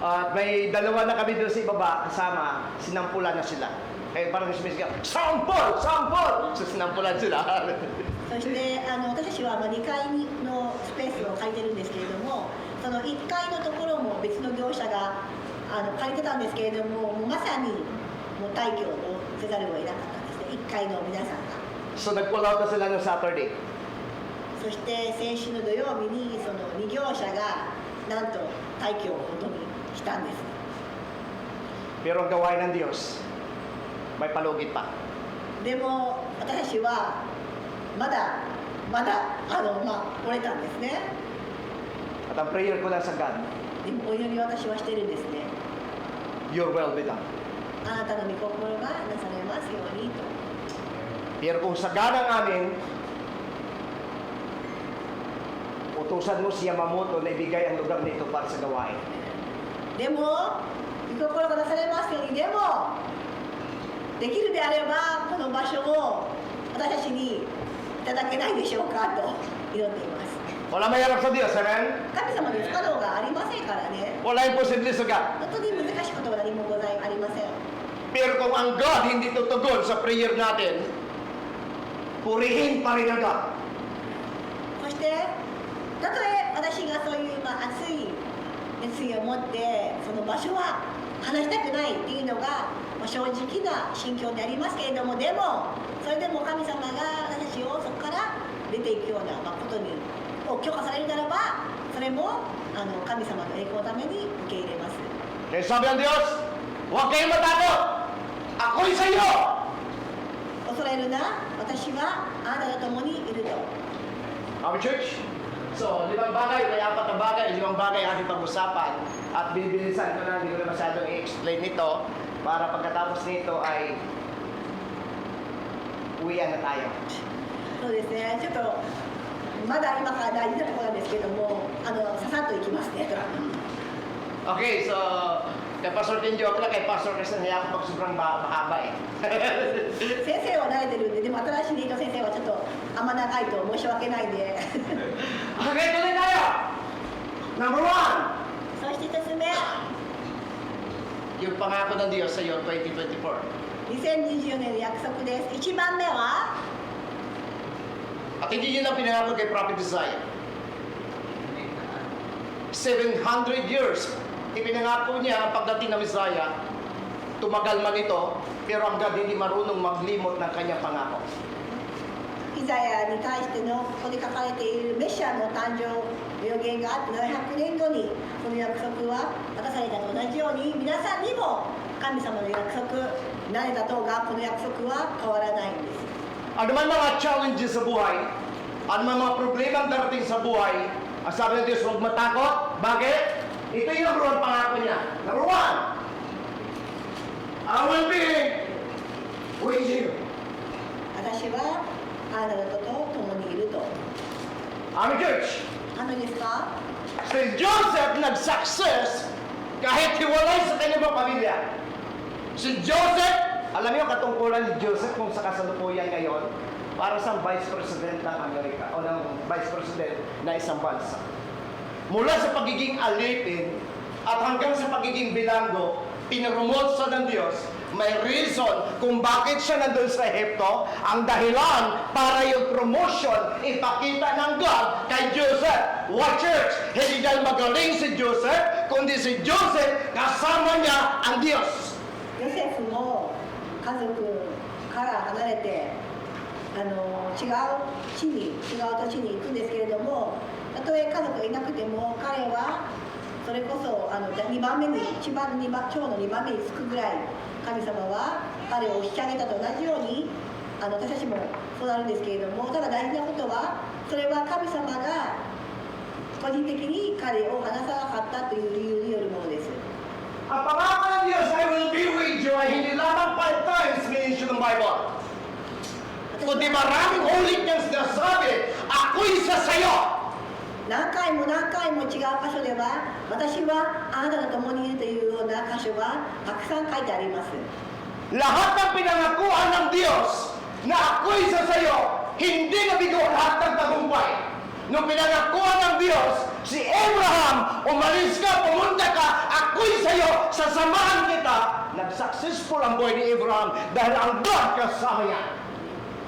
Speaker 5: At may dalawa na kami doon sa ibaba kasama, sinampulan na sila. Eh parang sumisgaw, sampol! Sampol! So sinampulan sila.
Speaker 4: そして私たちは2階のスペースを借りてるんですけれども、その1階のところも別の業者が借りてたんですけれども、もうまさにもう退去をせざるを得なかったんですね、1階の皆さんが。
Speaker 5: So nag-pull out na sila ng Saturday.
Speaker 4: そして先週の土曜日にその2業者がなんと退去をことにしたんです。
Speaker 5: Pero ang gawain ng Diyos, may palugit pa.
Speaker 4: でも私たちはまだ折れたんですね。
Speaker 5: At ang prayer ko lang sa God,
Speaker 4: でもお祈りを私はしてるんですね。
Speaker 5: your will be done.
Speaker 4: あなたの御心がなされますようにと。
Speaker 5: Pero kung sa ganang amin, utusan mo si Yamamoto na ibigay ang lugar nito para sa gawain.
Speaker 4: でも御心がなされますように、でもできるであればこの場所を私たちにいただけないでしょうかと祈っています。
Speaker 5: Wala mayarap sa Diyos, amen?
Speaker 4: 神様に不可能がありませんからね。
Speaker 5: Wala imposible sa God.
Speaker 4: 本当に難しいことは何もありません。
Speaker 5: Pero kung ang God hindi tutugon sa prayer natin, purihin pa rin ang God.
Speaker 4: そしてたとえ私がそういう熱い熱意を持ってその場所は話したくないっていうのが正直な心境でありますけれども、でもそれでも神様が私たちをそこから出ていくようなことに許可されるならば、それも神様の栄光のために受け入れます。
Speaker 5: Kaya sabi ng Diyos, huwag kayong matakot! Ako'y sa iyo!
Speaker 4: 恐れるな、私はあなたと共にいると。
Speaker 5: Our church? So, 5 bagay, may 4 na bagay, 5 bagay ating pag-usapan. At bibilisan ko na, hindi ko na masyadong i-explain nito para pagkatapos nito ay uwian na tayo.
Speaker 4: そうですね、ちょっとまだ今から大事なところなんですけども、ささっといきますね。
Speaker 5: Okay, so, kay Pastor Ken joke lang, kay Pastor Christian, hayaan ko pag sobrang mahaba eh.
Speaker 4: 先生は慣れてるんで、でも新しいネイト先生はちょっとあんま長いと申し訳ないんで。
Speaker 5: Okay, tuloy tayo! Number 1!
Speaker 4: そして1つ目、
Speaker 5: Yung pangako ng Diyos sa iyo, 2024.
Speaker 4: 2024年の約束です。1番目は、
Speaker 5: At hindi yun ang pinangako kay Prophet Isaiah. 700 years, ipinangako niya ang pagdating ng Messiah. Tumagal man ito, pero hanggang hindi marunong maglimot ng kanyang pangako.
Speaker 4: イザヤに対してのここに書かれているメシアの誕生予言があって700年後にこの約束は果たされたと同じように、皆さんにも神様の約束、何だとうがこの約束は変わらないんです。
Speaker 5: Ano man mga challenges sa buhay, ano man mga problema ang darating sa buhay, ang sabi ng Diyos, huwag matakot. Bakit? Ito yung number 1 Number one, I will be with you.
Speaker 4: 私はあなたと共にいると。
Speaker 5: Amen, church.
Speaker 4: anoですか？
Speaker 5: Si Joseph nag-success kahit hiwalay sa kanyang mga pamilya. Si Joseph, alam niyo katungkulan ni Joseph kung sa kasalukuyan ngayon para sa Vice President ng Amerika o ng Vice President na isang bansa. Mula sa pagiging alipin at hanggang sa pagiging bilanggo, pinromote siya ng Diyos. May reason kung bakit siya nandun sa Ehipto. Ang dahilan para yung promotion ipakita ng God kay Joseph. What church? Hindi dahil magaling si Joseph, kundi si Joseph kasama niya ang Diyos.
Speaker 4: ヨセフも家族から離れて違う土地に行くんですけれども、たとえ家族がいなくても彼はそれこそ2番目に長の2番目につくぐらい神様は彼を引き上げたと同じように私たちもそうなるんですけれども、ただ大事なことはそれは神様が個人的に彼を離さなかったという理由によるものです。
Speaker 5: Ang pangako ng Diyos, I will be with you, ay hindi lamang 5 times mention ng Bible. Kundi maraming ulit niyang sinasabi, ako'y isa sa'yo.
Speaker 4: 何回も違う箇所では私はあなたと共にいるというような箇所がたくさん書いてあります。
Speaker 5: Lahat ng pinangakuan ng Diyos na ako'y isa sa'yo, hindi nabigo lahat ng tagumpay. Nung pinangakuan ng Diyos, si Abraham, umalis ka, pumunta ka, ako'y sa'yo, sasamahan kita. Nag-successful ang buhay ni Abraham dahil ang God kasama niya.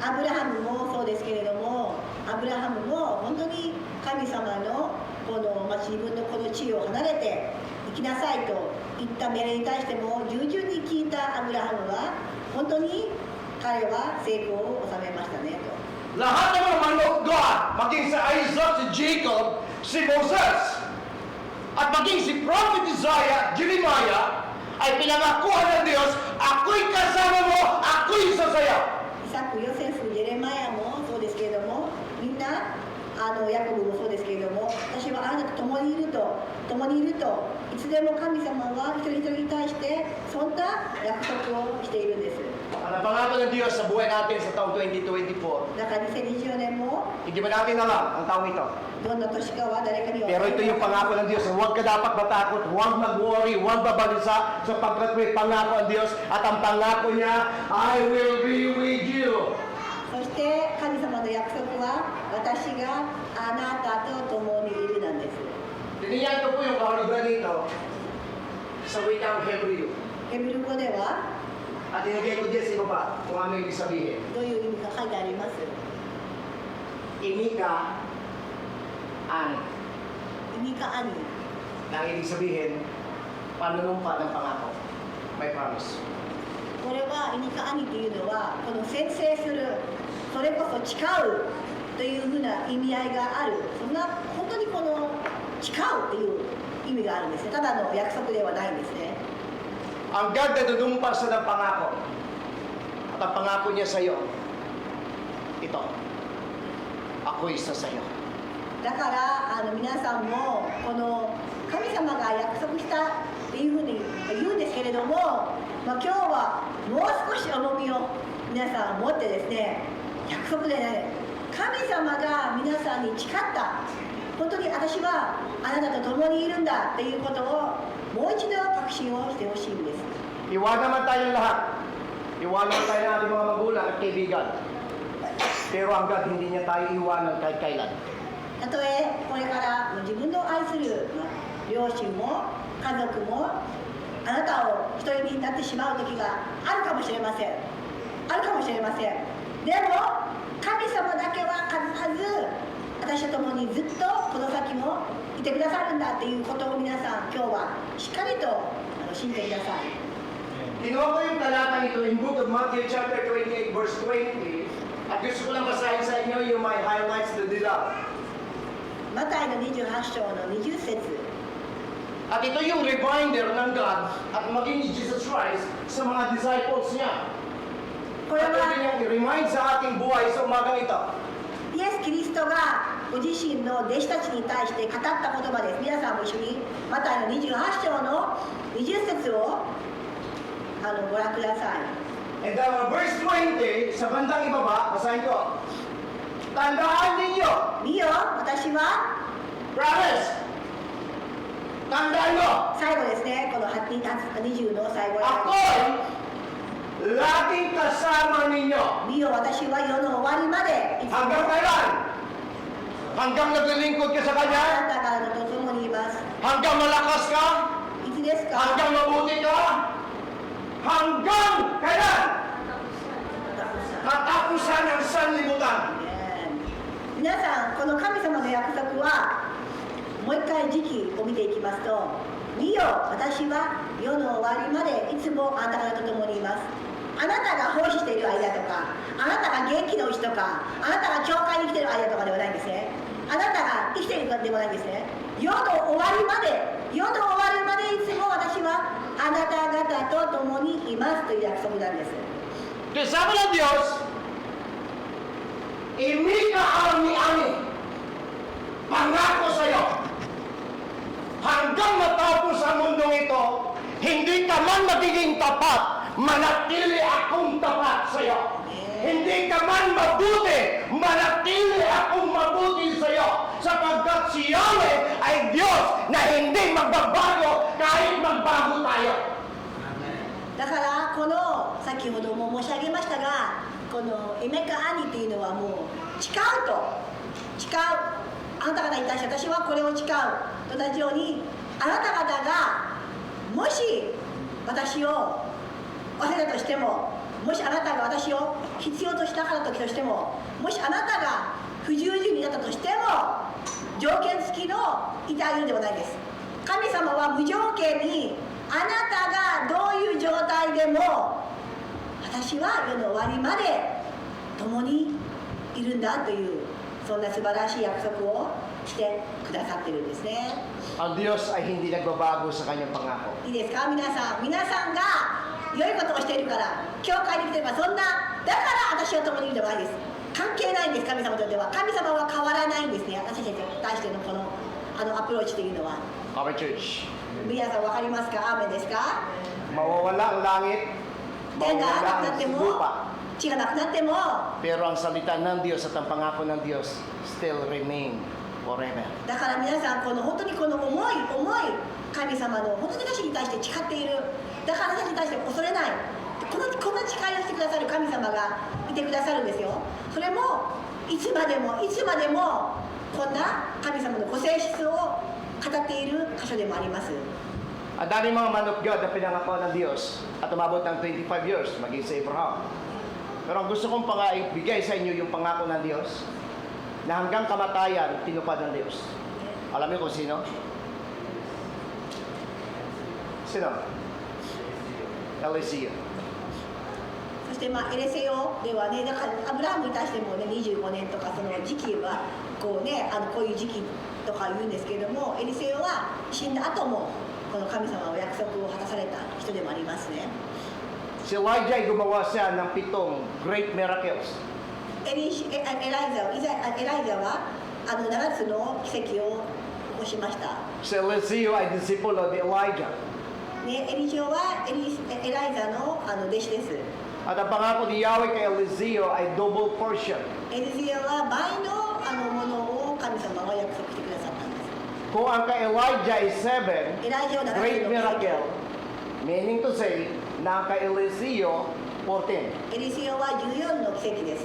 Speaker 4: アブラハムもそうですけれども、アブラハムも本当に神様の自分のこの地を離れて行きなさいと言った命令に対しても従順に聞いたアブラハムは本当に彼は成功を収めましたねと。
Speaker 5: Lahat ng mga manok God, maging si Isaac, si Jacob, si Moses, at maging si Prophet Isaiah, Jeremiah, ay pinangakuan ng Diyos, ako'y kasama mo, ako'y isa sa'yo.
Speaker 4: イサク、ヨセフ、ジェレマヤもそうですけれども、みんなヤコブもそうですけれども、私はあなたと共にいると、いつでも神様は一人一人に対してそんな約束をしているんです。
Speaker 5: Ang pangako ng Diyos sa buhay natin sa taong 2024,
Speaker 4: だから2024年も
Speaker 5: hindi ba natin alam ang taong ito?
Speaker 4: どんな年かは誰かには
Speaker 5: Pero ito yung pangako ng Diyos. Huwag ka dapat matakot, huwag mag-worry, huwag babalisa sapagkat may pangako ang Diyos at ang pangako niya, I will be with you.
Speaker 4: そして神様の約束は私があなたと共にいるなんです。
Speaker 5: Tiniyan ko po yung kahulugan nito sa wikang Hebreo.
Speaker 4: ヘブル語では
Speaker 5: At inigay ko dyan sa iba pa kung ano ibig sabihin.
Speaker 4: どういう意味が書いてあります？
Speaker 5: Imika, ani.
Speaker 4: 意味か兄。
Speaker 5: Na ang ibig sabihin, panunumpa ng pangako. May promise.
Speaker 4: これは意味か兄というのはこの宣誓する、それこそ誓うというふうな意味合いがある。そんな本当にこの誓うという意味があるんですね。ただの約束ではないんですね。
Speaker 5: Ang God na dunumpa sa ng pangako. At ang pangako niya sa iyo, ito, ako isa sa iyo.
Speaker 4: だから皆さんもこの神様が約束したっていうふうに言うんですけれども、今日はもう少し重みを皆さん持ってですね、約束でね、神様が皆さんに誓った本当に私はあなたと共にいるんだっていうことをもう一度確信をしてほしいんです。
Speaker 5: Iwanan man tayong lahat. Iwanan tayo ng ating mga magulang at kaibigan. Pero ang God, hindi niya tayo iwanan kahit kailan.
Speaker 4: たとえこれから自分の愛する両親も家族もあなたを一人になってしまう時があるかもしれません。あるかもしれません。でも神様だけは必ず私と共にずっとこの先もいてくださるんだっていうことを皆さん今日はしっかりと信じてください。
Speaker 5: Kinuha ko yung talata nito in Book of Matthew chapter 28 verse 20 at gusto ko lang basahin sa inyo yung my highlights na dilaw.
Speaker 4: マタイの28章の20節
Speaker 5: At ito yung reminder ng God at maging ni Jesus Christ sa mga disciples niya.
Speaker 4: これ
Speaker 5: At ito
Speaker 4: は
Speaker 5: yung i-remind sa ating buhay sa umagang ito.
Speaker 4: イエイエス・キリストがご自身の弟子たちに対して語った言葉です。皆さんも一緒にマタイの28章の20節をご覧ください。
Speaker 5: And verse 20, sa bandang ibaba, basahin ko. Tandaan ninyo,
Speaker 4: 見よ、私は
Speaker 5: promise, tandaan mo,
Speaker 4: 最後ですね、この20の最後。
Speaker 5: ako'y laging kasama ninyo.
Speaker 4: 見よ、私は世の終わりまでいつも
Speaker 5: Hanggang kailan? Hanggang naglilingkod ka sa
Speaker 4: あ
Speaker 5: Kanya?
Speaker 4: なたからと共にいます。
Speaker 5: Hanggang malakas ka?
Speaker 4: いつですか？
Speaker 5: Hanggang mabuti ka? Hanggang kailan? Katapusan ng sanlibutan.
Speaker 4: 皆さん、この神様の約束はもう一回時期を見ていきますと、見よ、私は世の終わりまでいつもあなた方と共にいます。あなたが奉仕している間とか、あなたが元気のうちとか、あなたが教会に来ている間とかではないんですね。あなたが生きているからでもないんですね。世の終わりまで、世の終わりまでいつも私はあなた方と共にいますという約束なんです。
Speaker 5: Kaya sabi ng Diyos, imika ami-ami, pangako sa'yo, hanggang matapos ang mundong ito, hindi ka man magiging tapat, manatili akong tapat sa'yo. Hindi ka man mabuti, manatili akong mabuti sa'yo, sapagkat si Yahweh ay Diyos na hindi magbabago kahit magbago tayo.
Speaker 4: だからこの先ほども申し上げましたが、このエメカアニというのはもう誓うと、誓う、あなた方に対して私はこれを誓うと同じように、あなた方がもし私を忘れたとしても、もしあなたが私を必要としたからとしても、もしあなたが不従順になったとしても、条件付きのいてあげるではないです。神様は無条件にあなたがどういう状態でも私は世の終わりまで共にいるんだという、そんな素晴らしい約束をしてくださってるんですね。
Speaker 5: Ang Diyos ay hindi nagbabago sa kanyang pangako.
Speaker 4: いいですか、皆さんが良いことをしているから教会に来てれば、そんなだから私は共にいるんではないです。関係ないんです。神様とでは神様は変わらないんですね。私たちに対してのこのアプローチというのは。
Speaker 5: Our church.
Speaker 4: 皆さん分かりますか？アーメンですか？
Speaker 5: Mawawala ang langit,
Speaker 4: 天がな
Speaker 5: mawawala
Speaker 4: くなって
Speaker 5: ang
Speaker 4: も
Speaker 5: lupa.
Speaker 4: 地がなくなっても、
Speaker 5: Pero ang salita ng Diyos at ang pangako ng Diyos still remain forever.
Speaker 4: だから皆さん、この本当にこの重い神様の本当に私に対して誓っている。だから私に対して恐れない。この誓いをしてくださる神様がいてくださるんですよ。それもいつまでもこんな神様のご性質を語っている箇所でもあります。
Speaker 5: Ang daming mga man of God na pinangako ng Diyos at umabot ng 25 years, maging sa Abraham. Pero ang gusto kong ibigay sa inyo yung pangako ng Diyos na hanggang kamatayan, tinupad ng Diyos. Alam niyo kung sino? Sino? Eliseo.
Speaker 4: そしてエレセオではね、だからアブラハムに対してもね、25年とかその時期はこうね、こういう時期とか言うんですけれども、エリセオは死んだ後もこの神様は約束を果たされた人でもありますね。
Speaker 5: Si Elijah ay gumawa siya ng 7 great miracles.
Speaker 4: エライザは7つの奇跡を起こしました。
Speaker 5: Si Eliseo ay disipulo ni Elijah.
Speaker 4: ね、エリシオはエライザの弟子です。
Speaker 5: At ang pangako ni Yahweh kay Eliseo ay double portion.
Speaker 4: エリシオは倍のものを神様は約束してくださったんです。
Speaker 5: Kung ang kay Elijah ay 7
Speaker 4: エライザは7
Speaker 5: great
Speaker 4: つの奇跡。
Speaker 5: miracle, meaning to say, na ang kay Eliseo 14.
Speaker 4: エリシオは14の奇跡です。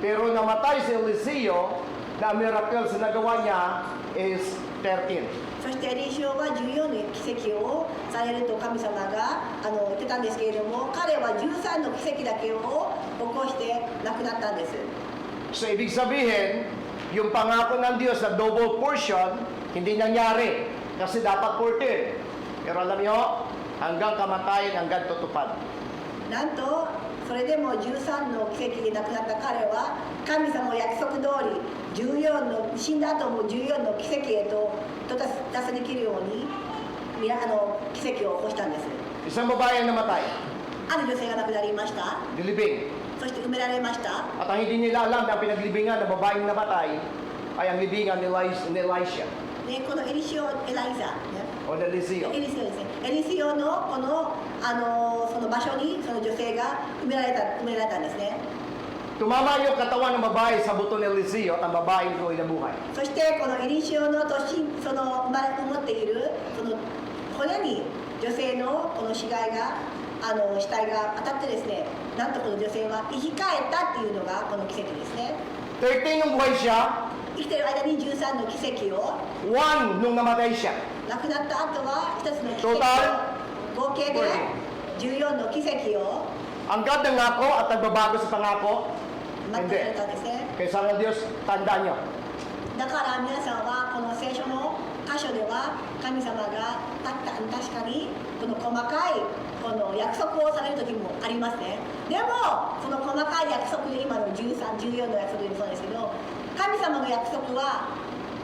Speaker 5: Pero namatay si Eliseo na ang miracle sa nagawa niya is 13.
Speaker 4: そしてエリシオは14の奇跡をされると神様が言ってたんですけれども、彼は13の奇跡だけを起こして亡くなったんです。
Speaker 5: So ibig sabihin, yung pangako ng Diyos na double portion, hindi nangyari. Kasi dapat 14. Pero alam niyo, hanggang kamatayan, hanggang tutupad.
Speaker 4: なんとそれでも13の奇跡で亡くなった彼は神様の約束通り14の死んだ後も14の奇跡へと到達できるように奇跡を起こしたんです。
Speaker 5: Isang babae ang namatay,
Speaker 4: ある女性が亡くなりました。
Speaker 5: nilibing.
Speaker 4: そして埋められました。
Speaker 5: At ang hindi nila alam na ang pinaglibingan ng babaeng namatay ay ang libingan ni Elisha
Speaker 4: ね、このエリシオ、エライザ、ね、
Speaker 5: o ni Eliseo.
Speaker 4: エリシオですね。エリシオのこの、その場所にその女性が埋められたんですね。
Speaker 5: Tumama yung katawan ng babae sa buto ni Eliseo at ang babae ko ay nabuhay.
Speaker 4: そしてこのエリシオのその持っているその骨に女性のこの死骸が死体が当たってですね、なんとこの女性は生き返ったっていうのがこの奇跡ですね。
Speaker 5: 13 nung buhay siya,
Speaker 4: 生きてる間に13の奇跡を、
Speaker 5: 1 nung namatay siya.
Speaker 4: 亡くなった後は1つの奇跡を、
Speaker 5: Total
Speaker 4: 合計で14の奇跡を
Speaker 5: Ang God ng ngako at nagbabago sa pangako,
Speaker 4: 待ってされたんですね。
Speaker 5: kaya sana Diyos, tandaan nyo.
Speaker 4: だから皆さんはこの聖書の箇所では神様が確かにこの細かいこの約束をされる時もありますね。でもその細かい約束で今の13、14の約束でもそうですけど、神様の約束は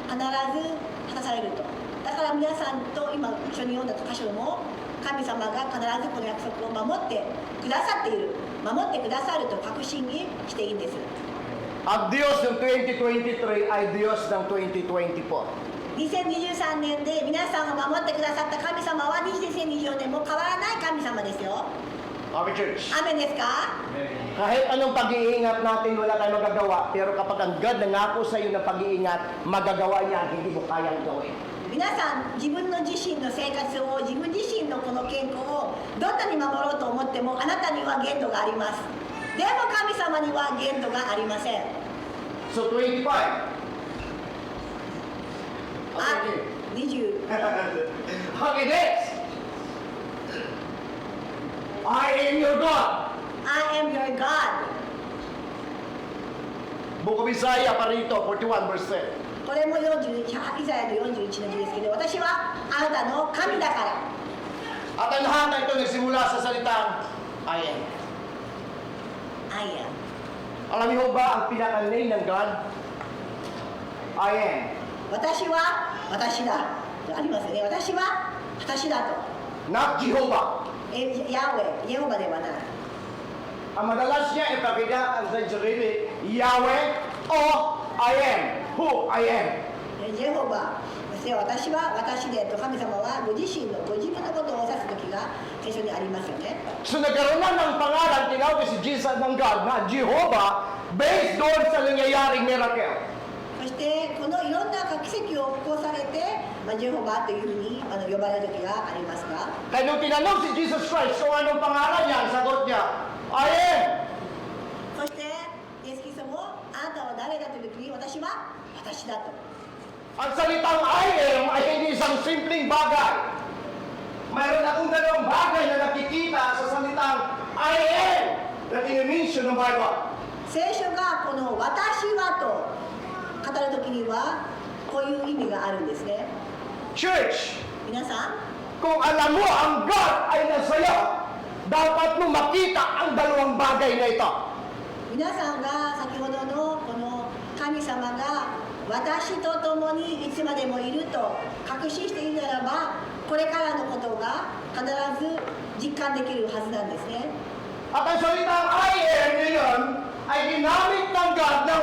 Speaker 4: 必ず果たされると。だから皆さんと今一緒に読んだ箇所も神様が必ずこの約束を守ってくださっている、守ってくださると確信にしていいんです。
Speaker 5: Ang Diyos ng 2023 ay Diyos ng 2024.
Speaker 4: 2023年で皆さんを守ってくださった神様は2024年も変わらない神様ですよ。
Speaker 5: Okay, church.
Speaker 4: アーメンですか？
Speaker 5: Kahit anong pag-iingat natin, wala tayong magagawa. Pero kapag ang God nangako sa iyo ng pag-iingat, magagawa niya, hindi mo kayang gawin.
Speaker 4: 皆さん自分の自身の生活を、自分自身のこの健康をどんなに守ろうと思ってもあなたには限度があります。でも神様には限度がありません。
Speaker 5: So 25.
Speaker 4: あ、
Speaker 5: Okay.
Speaker 4: 20
Speaker 5: Okay, next. I am your God.
Speaker 4: I am your God.
Speaker 5: Book of Isaiah pa rito, 41 verse 10.
Speaker 4: これも41、イザヤの41の字ですけど、私はあなたの神だから。
Speaker 5: At ang lahat na ito nagsimula sa salitang I am.
Speaker 4: I am.
Speaker 5: Alam niyo ba ang pinaka-name ng God? I am.
Speaker 4: 私は私だとありますよね。私は私だと。
Speaker 5: Not Jehovah.
Speaker 4: ヤウェ、イエホバではない。
Speaker 5: Ang madalas niya ipakita ang sa sarili, Yahweh o I am. Who I am.
Speaker 4: イエホバ、そして私は私でと神様はご自身のご自分のことを指す時が聖書にありますよね。
Speaker 5: So nagkaroon na ng pangalan, tinawag si Jesus ng God na Jehovah based doon sa nangyayaring miracle.
Speaker 4: そしてこのいろんな奇跡を起こされて、ジェホバというふうに呼ばれる時がありますが、
Speaker 5: Kaya nung tinanong si Jesus Christ kung anong pangalan niya, ang sagot niya, I am.
Speaker 4: そしてイエス・キリストもあなたは誰だという時に私は私だと。
Speaker 5: Ang salitang I am ay hindi isang simpleng bagay. Mayroon akong dalawang bagay na nakikita sa salitang I am na tinimension ng Bible.
Speaker 4: 聖書がこの私はと語る時にはこういう意味があるんですね。
Speaker 5: Church,
Speaker 4: 皆さん、
Speaker 5: kung alam mo ang God ay nasa iyo, dapat mo makita ang dalawang bagay na ito.
Speaker 4: 皆さんが先ほどのこの神様が私と共にいつまでもいると確信しているならば、これからのことが必ず実感できるはずなんですね。
Speaker 5: At ang salitang I am ngayon ay ginamit ng God ng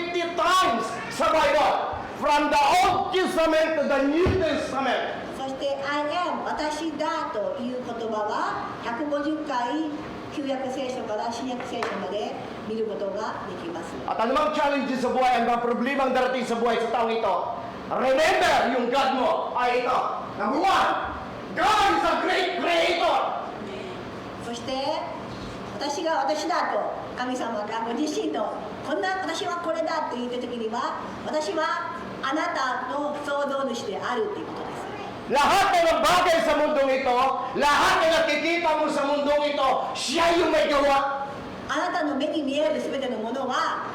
Speaker 5: 150 times sa Bible. From the Old Testament to the New Testament.
Speaker 4: そして I am 私だという言葉は150回旧約聖書から新約聖書まで見ることができます。
Speaker 5: At anumang challenges sa buhay, anumang problemang darating sa buhay sa taong ito, remember yung God mo ay ito. Number one, God is a great creator.
Speaker 4: そして私が私だと神様がご自身のこんな私はこれだと言った時には、私はあなたの創造主であるということです。
Speaker 5: Lahat ng bagay sa mundong ito, lahat ng nakikita mo sa mundong ito, siya yung may gawa.
Speaker 4: あなたの目に見えるすべてのものは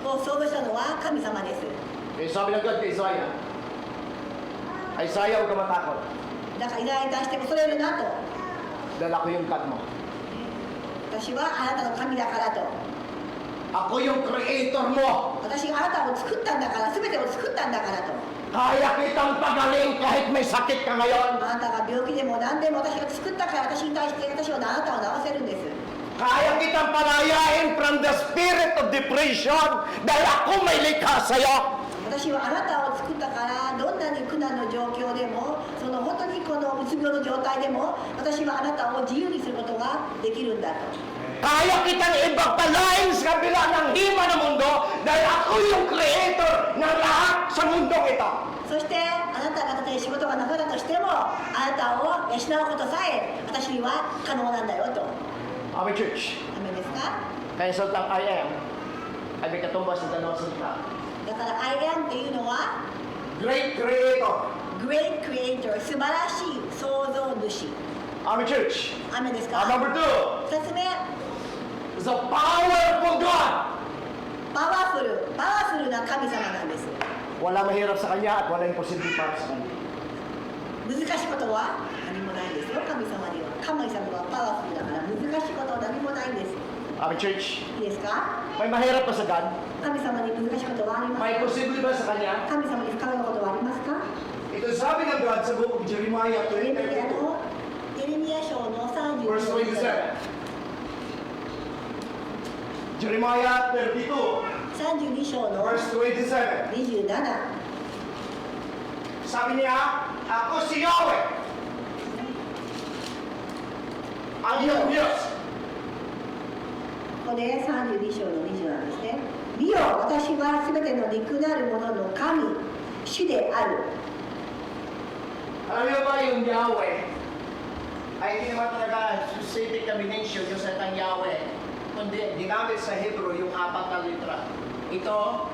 Speaker 4: を創造したのは神様です。
Speaker 5: Eh, sabi ng God kay Isaiah, Isaiah, huwag ka matakot.
Speaker 4: だからイザヤに対して恐れるなと。
Speaker 5: Dahil ako yung God mo.
Speaker 4: 私はあなたの神だからと。
Speaker 5: Ako yung creator mo.
Speaker 4: 私があなたを作ったんだから、すべてを作ったんだからと。
Speaker 5: Kaya kitang pagaling kahit may sakit ka ngayon.
Speaker 4: あなたが病気でも何でも私が作ったから私に対して私はあなたを治せるんです。
Speaker 5: Kaya kitang palayain from the spirit of depression dahil ako may likha sa'yo.
Speaker 4: 私はあなたを作ったからどんなに苦難の状況でもその本当にこのうつ病の状態でも私はあなたを自由にすることができるんだと
Speaker 5: Kaya kitang ipagpalain sa kabila ng hima ng mundo dahil ako yung creator ng lahat sa mundong ito.
Speaker 4: そしてあなたがたとえ仕事がなかったとしてもあなたを養うことさえ私には可能なんだよと
Speaker 5: Amen, church.
Speaker 4: ダメですか
Speaker 5: Kaya salitang I am ay may katumbas ng dalawang salita.
Speaker 4: だから I am っていうのは
Speaker 5: Great creator.
Speaker 4: Great Creator 素晴らしい創造主
Speaker 5: Amen, church.
Speaker 4: アメですか
Speaker 5: Number 2,
Speaker 4: 2つ目
Speaker 5: is a powerful God.
Speaker 4: パワフルな神様なんです
Speaker 5: Wala mahirap sa Kanya at wala imposible para sa Kanya.
Speaker 4: 難しいことは何もないんですよ神様には神様はパワフルだから難しいことは何もないんです
Speaker 5: Amen, church.
Speaker 4: いいですか
Speaker 5: May mahirap pa sa God?
Speaker 4: 神様に難しいことはあります
Speaker 5: May
Speaker 4: か
Speaker 5: imposible ba sa Kanya?
Speaker 4: 神様に不可能なことはありますか
Speaker 5: Ito sabi ng God sa book of Jeremiah
Speaker 4: エレミヤ書の
Speaker 5: verse
Speaker 4: 32
Speaker 5: 27. Jeremiah 32,
Speaker 4: 32章の
Speaker 5: verse 27.
Speaker 4: 27
Speaker 5: Sabi niya, ako si Yahweh. Ang iyong Diyos.
Speaker 4: ここで32章の27ですね見よ私はすべての肉なるものの神主である
Speaker 5: Alam niyo ba yung Yahweh ay hindi naman talaga specific na minensyon yung salitang Yahweh, kundi ginamit sa Hebrew yung 4 na litra. Ito,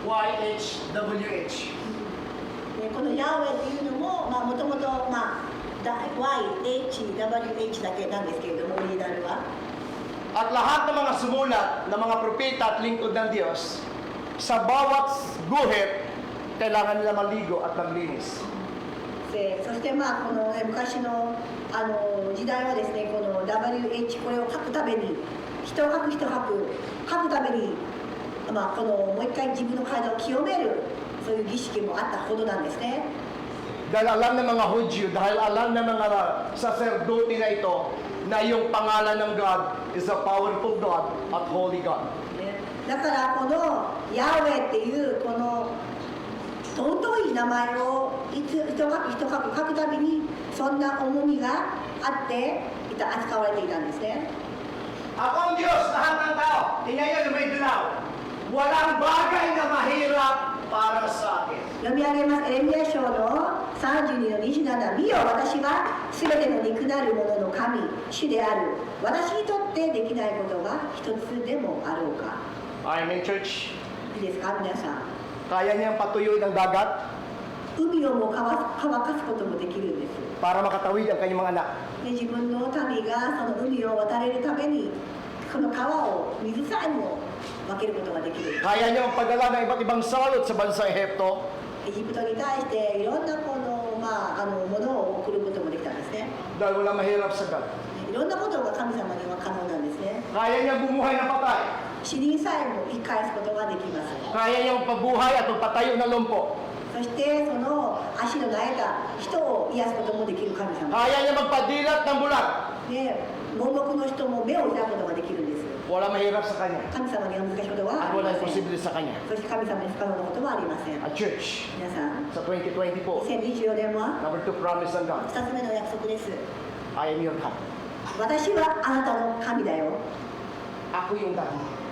Speaker 5: YHWH.
Speaker 4: でこのヤーウェイっていうのももともとYHWH だけなんですけれどもオリジナルは
Speaker 5: At lahat ng mga sumulat ng mga propeta at lingkod ng Diyos, sa bawat guhit, kailangan nila maligo at maglinis.
Speaker 4: でそしてこの、昔の時代はですねこの WH これを書くために人を書くために、このもう一回自分の体を清めるそういう儀式もあったほどなんですね
Speaker 5: Dahil alam ng mga Hudyo, dahil alam ng mga sacerdote na ito, na yung pangalan ng God is a powerful God at holy God.
Speaker 4: だからこのヤーウェイっていうこの尊い名前を一書く書くたびにそんな重みがあって扱われていたんですね
Speaker 5: Ako ang Diyos, lahat ng tao. Tingnan niyo, may dilaw. Walang bagay na mahirap para sa akin.
Speaker 4: 読み上げますエレミヤ書の32の27見よ私はすべての肉なるものの神主である私にとってできないことが一つでもあろうか
Speaker 5: Amen, church.
Speaker 4: いいですか皆さん
Speaker 5: Kaya niyang patuyuin ang dagat
Speaker 4: 海をも乾かすこともできるんです
Speaker 5: para makatawid ang kanyang mga anak.
Speaker 4: で自分の民がその海を渡れるためにこの川を水さえも分けることができる
Speaker 5: Kaya niyang pagdala ng iba't ibang salot sa bansang Ehipto
Speaker 4: エジプトに対していろんなこの、ものを送ることもできたんですね
Speaker 5: dahil walang mahirap sa God.
Speaker 4: いろんなことが神様には可能なんですね
Speaker 5: Kaya niyang bumuhay ng patay.
Speaker 4: 死人さえも生かすことができます
Speaker 5: Kaya niyang pabuhay at pagpatayo ng lumpo.
Speaker 4: そしてその足の苗えた人を癒すこともできる神様
Speaker 5: Kaya niya magpadilat ng bulag.
Speaker 4: で盲目の人も目を開くことができるんです
Speaker 5: Wala mahirap sa kanya.
Speaker 4: 神様には難しいことは
Speaker 5: At
Speaker 4: あり
Speaker 5: wala
Speaker 4: ません
Speaker 5: imposible sa kanya.
Speaker 4: そして神様に不可能なことはありません
Speaker 5: At church,
Speaker 4: 皆さん
Speaker 5: sa 2020 po,
Speaker 4: 2024年は
Speaker 5: number 2 promise ng God,
Speaker 4: 2つ目の約束です
Speaker 5: I am your God.
Speaker 4: 私はあなたの神だよ
Speaker 5: Ako yung God.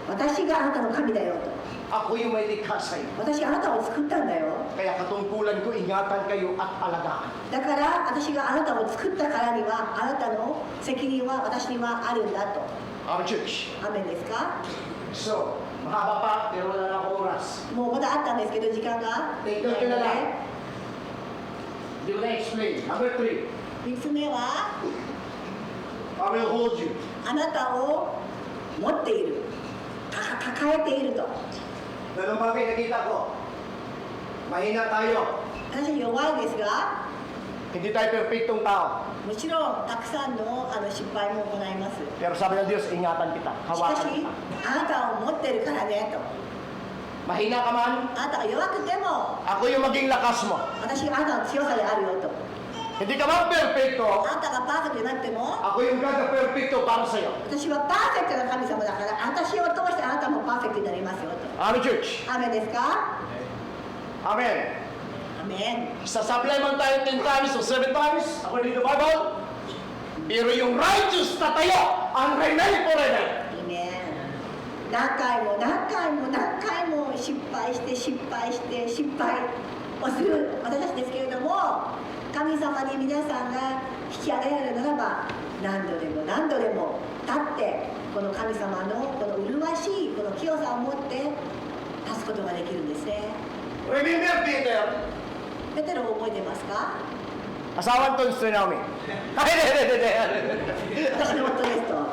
Speaker 4: 私があなたの神だよと
Speaker 5: Ako yung may likha sa iyo.
Speaker 4: 私あなたを作ったんだよ
Speaker 5: Kaya katungkulan ko, ingatan kayo at alagaan.
Speaker 4: だから私があなたを作ったからにはあなたの責任は私にはあるんだと
Speaker 5: Our church.
Speaker 4: アメンですか
Speaker 5: So, mahaba pa, pero wala na akong oras.
Speaker 4: もうまだあったんですけど時間が
Speaker 5: Take note na lang. Hindi ko na-explain. Number 3,
Speaker 4: 3つ目は
Speaker 5: I will hold you.
Speaker 4: あなたを持っている抱えていると
Speaker 5: Dalawang bagay nakita ko. Mahina tayo.
Speaker 4: 私は弱いですが
Speaker 5: Hindi tayo perfectong tao.
Speaker 4: もちろんたくさんの失敗も行います
Speaker 5: Pero sabi ng Diyos, ingatan kita.
Speaker 4: しか
Speaker 5: Hawakan
Speaker 4: し
Speaker 5: kita.
Speaker 4: あなたを持ってるからねと
Speaker 5: Mahina ka man,
Speaker 4: あなたが弱くても
Speaker 5: ako yung maging lakas mo.
Speaker 4: 私があなたの強さであるよと
Speaker 5: Hindi ka man perfecto.
Speaker 4: あなたがパーフェクトじゃなくても
Speaker 5: Ako yung God na perfecto para sa'yo.
Speaker 4: 私はパーフェクトな神様だから私を通してあなたもパーフェクトになりますよと
Speaker 5: Amen, church.
Speaker 4: アメンですか
Speaker 5: Amen.
Speaker 4: アメン
Speaker 5: Sasablay man tayo 10 times o 7 times, according to the Bible. Pero yung righteous na tayo, ang remain forever.
Speaker 4: アメン何回も何回も何回も失敗して失敗して失敗をする私たちですけれども神様に皆さんが引き上げられるならば何度でも何度でも立ってこの神様のこの麗しいこの清さを持って立つことができるんですね
Speaker 5: Remember Peter,
Speaker 4: ペテロを覚えてますか
Speaker 5: asawan to ni Naomi. Ay, hindi.
Speaker 4: 私の夫ですと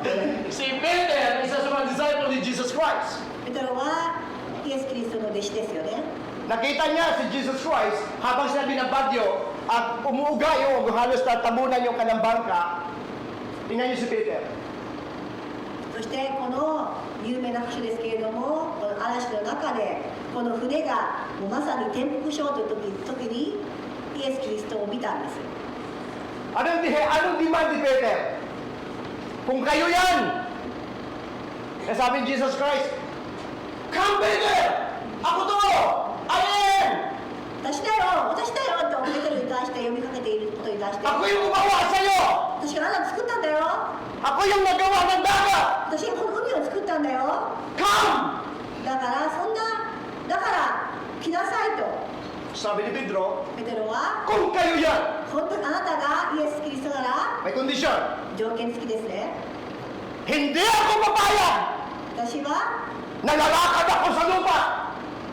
Speaker 5: Si Peter, isa sa mga disciple ni Jesus Christ.
Speaker 4: ペテロはイエス・キリストの弟子ですよね
Speaker 5: Nakita niya si Jesus Christ habang sila binabagyo at umuuga yung halos tatabunan yung kanyang bangka. Tingnan niyo si Peter.
Speaker 4: そしてこの有名な箇所ですけれどもこの嵐の中でこの船がもうまさに転覆しようという時にイエス・キリストを見たんです
Speaker 5: Anong demand ni Peter? Kung kayo yan, eh sabi ni Jesus Christ, Come Peter! Ako to! I am!
Speaker 4: 私だよ私だよとペテロに対して呼びかけていることに対して
Speaker 5: Ako yung gumawa sa'yo!
Speaker 4: 私があなた作ったんだよ
Speaker 5: Ako yung nagawa ng dagat!
Speaker 4: 私がこの海を作ったんだよ
Speaker 5: Come!
Speaker 4: だからだから来なさいと
Speaker 5: Sabi ni Pedro,
Speaker 4: ペテロは
Speaker 5: kung kayo yan,
Speaker 4: 本当にあなたがイエス・キリストなら
Speaker 5: may kondisyon.
Speaker 4: 条件付きですね
Speaker 5: Hindi ako papayag
Speaker 4: 私は
Speaker 5: na lalakad ako sa lupa.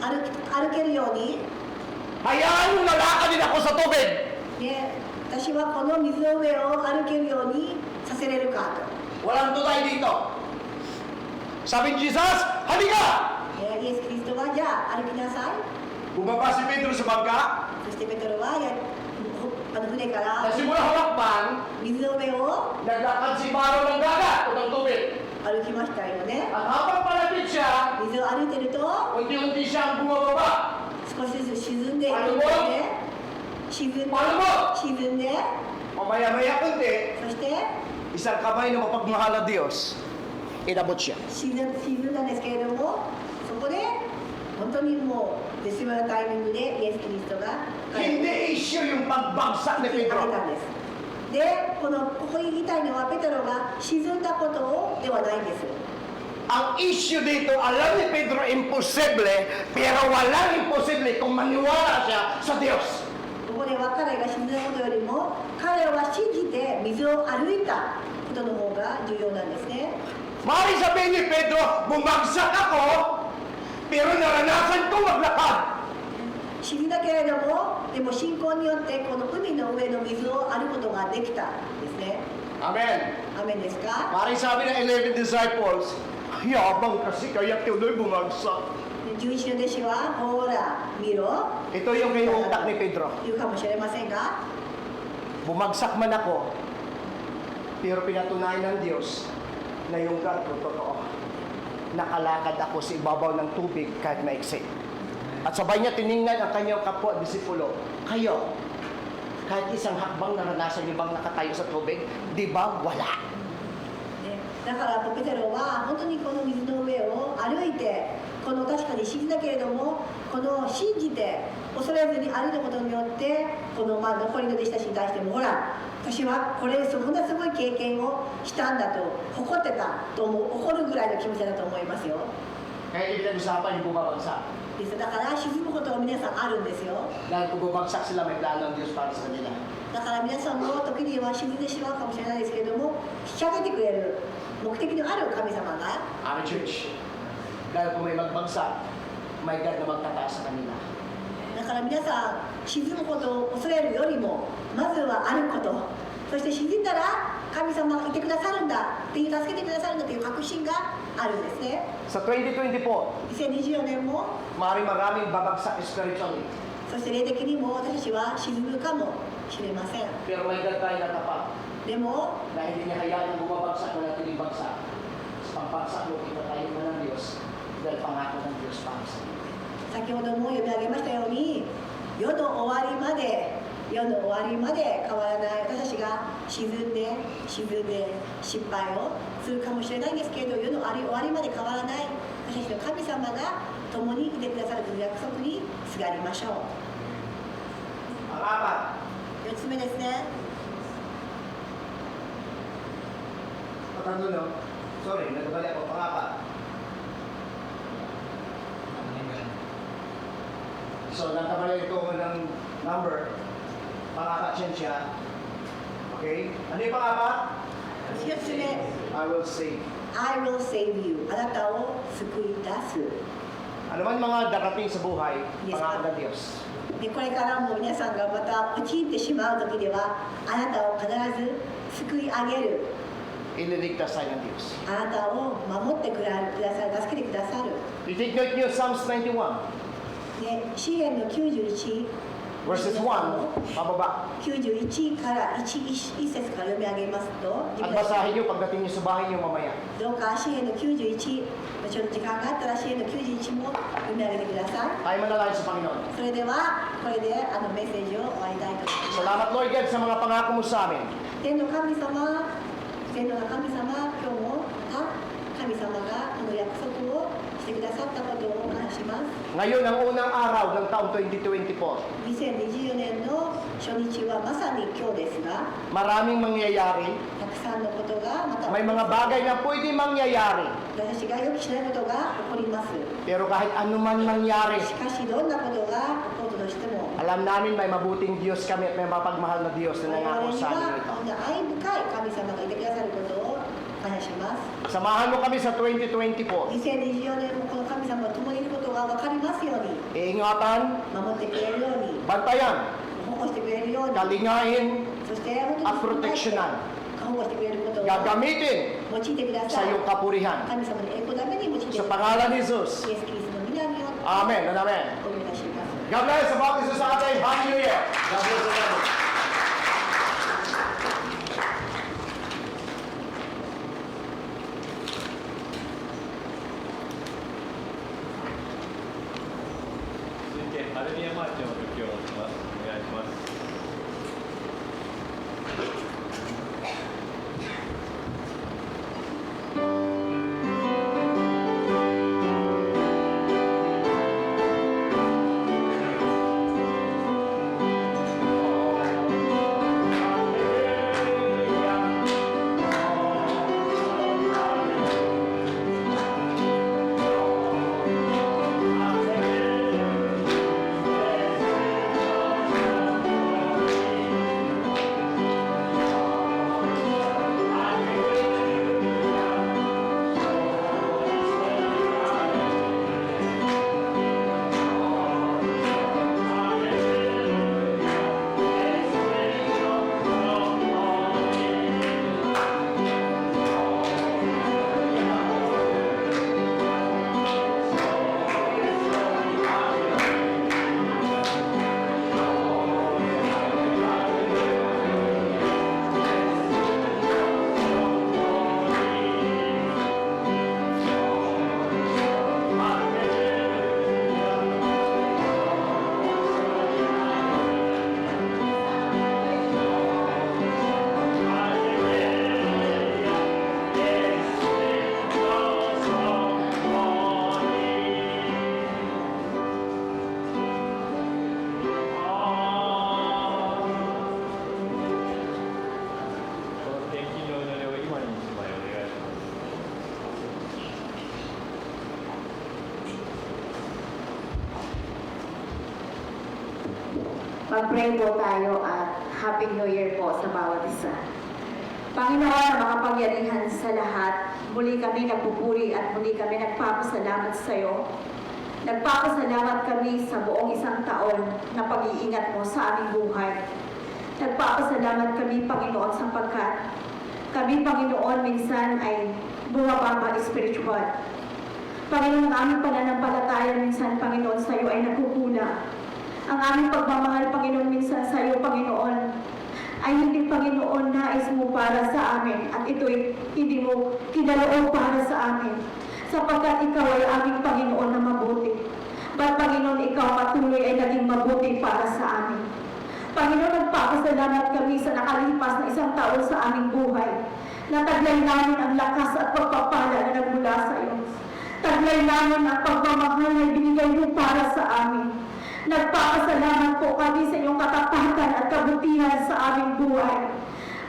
Speaker 4: 歩けるように
Speaker 5: Hayaan mo lalakadin ako sa tubig.
Speaker 4: ね、私はこの水の上を歩けるようにさせれるかと、
Speaker 5: Walang tulay dito. Sabi ni Jesus, halika!
Speaker 4: イエス・キリストはじゃあ歩きなさい
Speaker 5: Bumaba si Pedro sa bangka,
Speaker 4: そしてペテロは船から
Speaker 5: nasimula hamakpan,
Speaker 4: 水の上を
Speaker 5: naglakad si Paro ng dagat o ng tubig.
Speaker 4: 歩きましたよね
Speaker 5: At habang palapit siya,
Speaker 4: 水を歩いてると
Speaker 5: unti-unti siyang bumababa.
Speaker 4: 少しずつ沈んでいくんですね沈んで
Speaker 5: Mamaya-maya kunti,
Speaker 4: そして
Speaker 5: isang kamay na mapagmahal na Diyos, inabot siya.
Speaker 4: 沈んだんですけれどもそこで本当にもう絶妙なタイミングでイエス・キリストが
Speaker 5: Hindi issue yung pagbagsak ni
Speaker 4: あげ
Speaker 5: Pedro.
Speaker 4: たんですでここに言いたいのはペテロが沈んだことをではないんです
Speaker 5: Ang issue dito, alam ni Pedro imposible, pero walang imposible kung maniwala siya sa Diyos.
Speaker 4: ここでは彼が沈んだことよりも彼らは信じて水を歩いたことの方が重要なんですね
Speaker 5: Mari sabihin ni Pedro, bumagsak ako, pero naranasan ko maglakad.
Speaker 4: 沈んだけれどもでも信仰によってこの海の上の水を歩くことができたんですね
Speaker 5: Amen.
Speaker 4: アメンですか
Speaker 5: Mari sabi ng 11 disciples, yabang kasi kaya tuloy bumagsak.
Speaker 4: 11の弟子はほら見ろ
Speaker 5: Ito yung kay utak ni Pedro.
Speaker 4: 言うかもしれませんが
Speaker 5: Bumagsak man ako, pero pinatunayan ng Diyos na yung God ko totoo. Nakalakad ako sa ibabaw ng tubig kahit maiksi. At sabay niya tiningnan ang kanyang kapwa disipulo. Kayo, kahit isang hakbang naranasan niyo bang nakatayo sa tubig? Di ba? Wala.
Speaker 4: ねだからペテロは本当にこの水の上を歩いてこの確かに信じたけれどもこの信じて恐れずに歩いたことによってこの残りの弟子たちに対してもほら私はこれそんなすごい経験をしたんだと誇ってたと思う誇るぐらいの気持ちだと思いますよ
Speaker 5: Kaya pinag-usapan yung bumabagsak.
Speaker 4: ですだから沈むことが皆さんあるんですよ
Speaker 5: Dahil kung bumagsak sila, may plano ng Diyos para sa kanila.
Speaker 4: だから皆さんも時には沈んでしまうかもしれないですけれども引き上げてくれる目的のある神様が
Speaker 5: Amen, church. Dahil kung may magbagsak, may God na magtataas sa kanila.
Speaker 4: だから皆さん沈むことを恐れるよりもまずは歩くことそして沈んだら神様がいてくださるんだっていう助けてくださるんだという確信があるんですね
Speaker 5: Sa 2024,
Speaker 4: 2024年も
Speaker 5: maraming babagsak spiritually.
Speaker 4: そして霊的にも私たちは沈むかもしれません
Speaker 5: Pero may God tayo na tapat
Speaker 4: でも
Speaker 5: na hindi niya hayaan na bumabagsak na natin ibagsak. Sa pagbagsak mo, kita tayo na ng Diyos dahil pangako ng Diyos para sa atin.
Speaker 4: 先ほども読み上げましたように世の終わりまで世の終わりまで変わらない私たちが沈んで失敗をするかもしれないんですけれど、世の終わりまで変わらない私たちの神様が共にいてくださるという約束にすがりましょう。 4つ目ですね。
Speaker 5: Patanto, no? Sorry, nagkabali ako. Pang-apat. So, nagkabali ito ng number. Pang-apat siya. Okay? Ano yung pang-apat?
Speaker 4: 4つ目、
Speaker 5: I will save.
Speaker 4: I will save you. あなたを救い出す。
Speaker 5: Ano man mga darating sa buhay,
Speaker 4: Yes,
Speaker 5: pangako
Speaker 4: ma'am.
Speaker 5: ng Diyos.
Speaker 4: でこれからも皆さんがまた陥ってしまう時では、あなたを必ず救い上げる。
Speaker 5: Ililigtas tayo ng Diyos.
Speaker 4: あなたを守ってくださる、助けてくださる。
Speaker 5: I-take note niyo Psalms 91,
Speaker 4: で詩篇の91
Speaker 5: verses 1, pababa.
Speaker 4: 91から1節から読み上げますと、
Speaker 5: At basahin niyo pagdating niyo sa bahay niyo mamaya.
Speaker 4: どうか詩篇の91、ちょっと時間があったら詩篇の91も読み上げてください。
Speaker 5: Tayo manalangin sa Panginoon.
Speaker 4: それではこれでメッセージを終わりたいと思います。
Speaker 5: Salamat Lord God sa mga pangako mo sa amin.
Speaker 4: 天の神様、今日もまた神様がこの約束をしてくださったことを感謝します。
Speaker 5: Ngayon ang unang araw ng taong 2024.
Speaker 4: 2024年の初日はまさに今日ですが、
Speaker 5: Maraming mangyayari.
Speaker 4: たくさんのことがまた
Speaker 5: May mga bagay na pwede mangyayari.
Speaker 4: 私が予期しないことが起こります。
Speaker 5: Pero kahit anuman mangyari,
Speaker 4: しかしどんなことが起こるとしても、
Speaker 5: alam namin may mabuting Diyos kami at may mapagmahal na Diyos
Speaker 4: 我
Speaker 5: na
Speaker 4: 々
Speaker 5: nangako
Speaker 4: に
Speaker 5: sa amin
Speaker 4: は
Speaker 5: ito.
Speaker 4: こんな愛深い神様がいてくださることを感謝します。
Speaker 5: Samahan mo kami sa 2024.
Speaker 4: 2024年もこの神様が共にいることが分かりますように、
Speaker 5: Iingatan,
Speaker 4: 守ってくれるように、
Speaker 5: bantayan,
Speaker 4: 保護してくれるように、
Speaker 5: kalingain,
Speaker 4: そして本
Speaker 5: at
Speaker 4: 当に
Speaker 5: proteksyonan.
Speaker 4: 保護してくれることを
Speaker 5: Gagamitin
Speaker 4: 用いてくだ
Speaker 5: sa
Speaker 4: さい。
Speaker 5: iyong kapurihan.
Speaker 4: 神様の栄光のために用いてくだ
Speaker 5: Sa
Speaker 4: さい。
Speaker 5: pangalan ni Jesus.
Speaker 4: イエス・キリストの皆によって
Speaker 5: Amen and amen.
Speaker 4: お願いします。
Speaker 5: God bless sa bawat isa sa atin. Happy New Year. God bless everyone.
Speaker 1: 続いてハレルヤマーチの時をします。お願いします。
Speaker 6: Mag-pray po tayo at Happy New Year po sa bawat isa. Panginoon na makapangyarihan sa lahat, muli kami nagpupuri at muli kami nagpapasalamat sa iyo. Nagpapasalamat kami sa buong isang taon na pag-iingat mo sa aming buhay. Nagpapasalamat kami, Panginoon, sapagkat kami, Panginoon, minsan ay bumababa spiritual. Panginoon, ang aming pananampalataya minsan, Panginoon, sa iyo ay nagkukulang. Ang aming pagmamahal, Panginoon, minsan sa iyo, Panginoon, ay hindi, Panginoon, nais mo para sa amin at ito'y hindi mo kinaloob para sa amin. Sapagkat ikaw ay aming Panginoon na mabuti. But, Panginoon, ikaw patuloy ay naging mabuti para sa amin. Panginoon, nagpapasalamat kami sa nakalipas na isang taon sa aming buhay. Nataglay namin ang lakas at pagpapala na nagmula sa iyo. Taglay namin ang pagmamahal na ibinigay mo para sa amin. Nagpapasalamat po kami sa iyong katapatan at kabutihan sa aming buhay.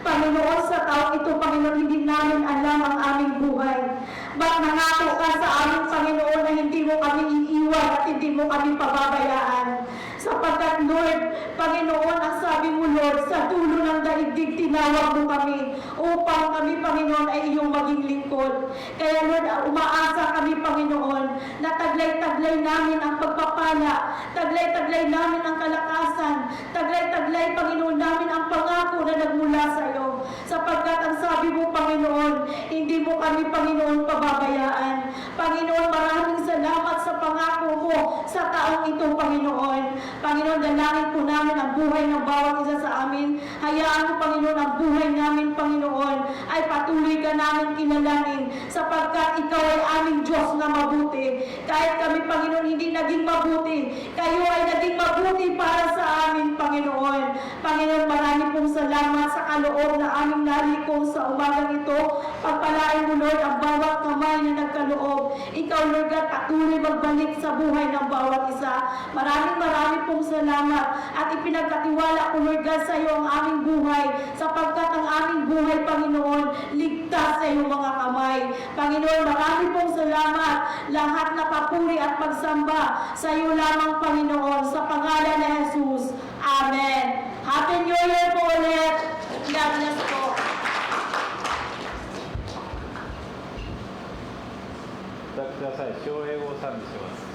Speaker 6: Panginoon, sa taong ito, Panginoon, hindi namin alam ang aming buhay. Ba't nangako ka sa aming Panginoon na hindi mo kami iiwan at hindi mo kami pababayaan? Sapagkat, Lord, Panginoon, ang sabi mo, Lord, sa dulo ng daigdig, tinawag mo kami upang kami, Panginoon, ay iyong maging lingkod. Kaya, Lord, umaasa kami, Panginoon, na taglay-taglay namin ang pagpapala, taglay-taglay namin ang kalakasan, taglay-taglay, Panginoon, namin ang pangako na nagmula sa iyo. Sapagkat ang sabi mo, Panginoon, hindi mo kami, Panginoon, pababayaan. Panginoon, maraming salamat sa pangako mo sa taong ito, Panginoon. Panginoon, dalangin po namin ang buhay ng bawat isa sa amin. Hayaan mo, Panginoon, ang buhay namin, Panginoon, ay patuloy ka namin kilalanin sapagkat ikaw ay aming Diyos na mabuti. Kahit kami, Panginoon, hindi naging mabuti, kayo ay naging mabuti para sa amin, Panginoon. Panginoon, marami pong salamat sa kaloob na aming nalikong sa umagang ito. Pagpalain mo, Lord, ang bawat kamay na nagkaloob. Ikaw, Lord God, patuloy magbalik sa buhay ng bawat isa. Maraming pong salamat at ipinagkatiwala ko, Lord God, sa iyo ang aming buhay sapagkat ang aming buhay, Panginoon, ligtas sa iyong mga kamay. Panginoon, marami pong salamat. Lahat na papuri at pagsamba sa iyo lamang, Panginoon, sa pangalan ni Jesus. Amen. Happy New Year po ulit. God bless po.
Speaker 1: 歌ってください。唱詠を賛美します。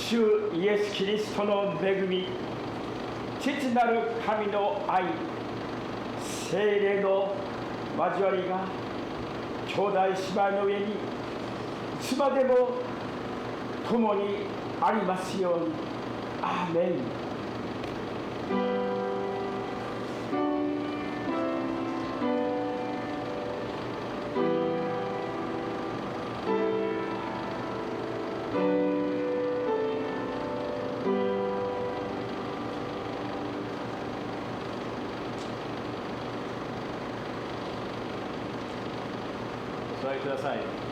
Speaker 7: 主イエス・キリストの恵み、父なる神の愛、聖霊の交わりが兄弟姉妹の上にいつまでも共にありますように。アーメン。
Speaker 1: お座りください。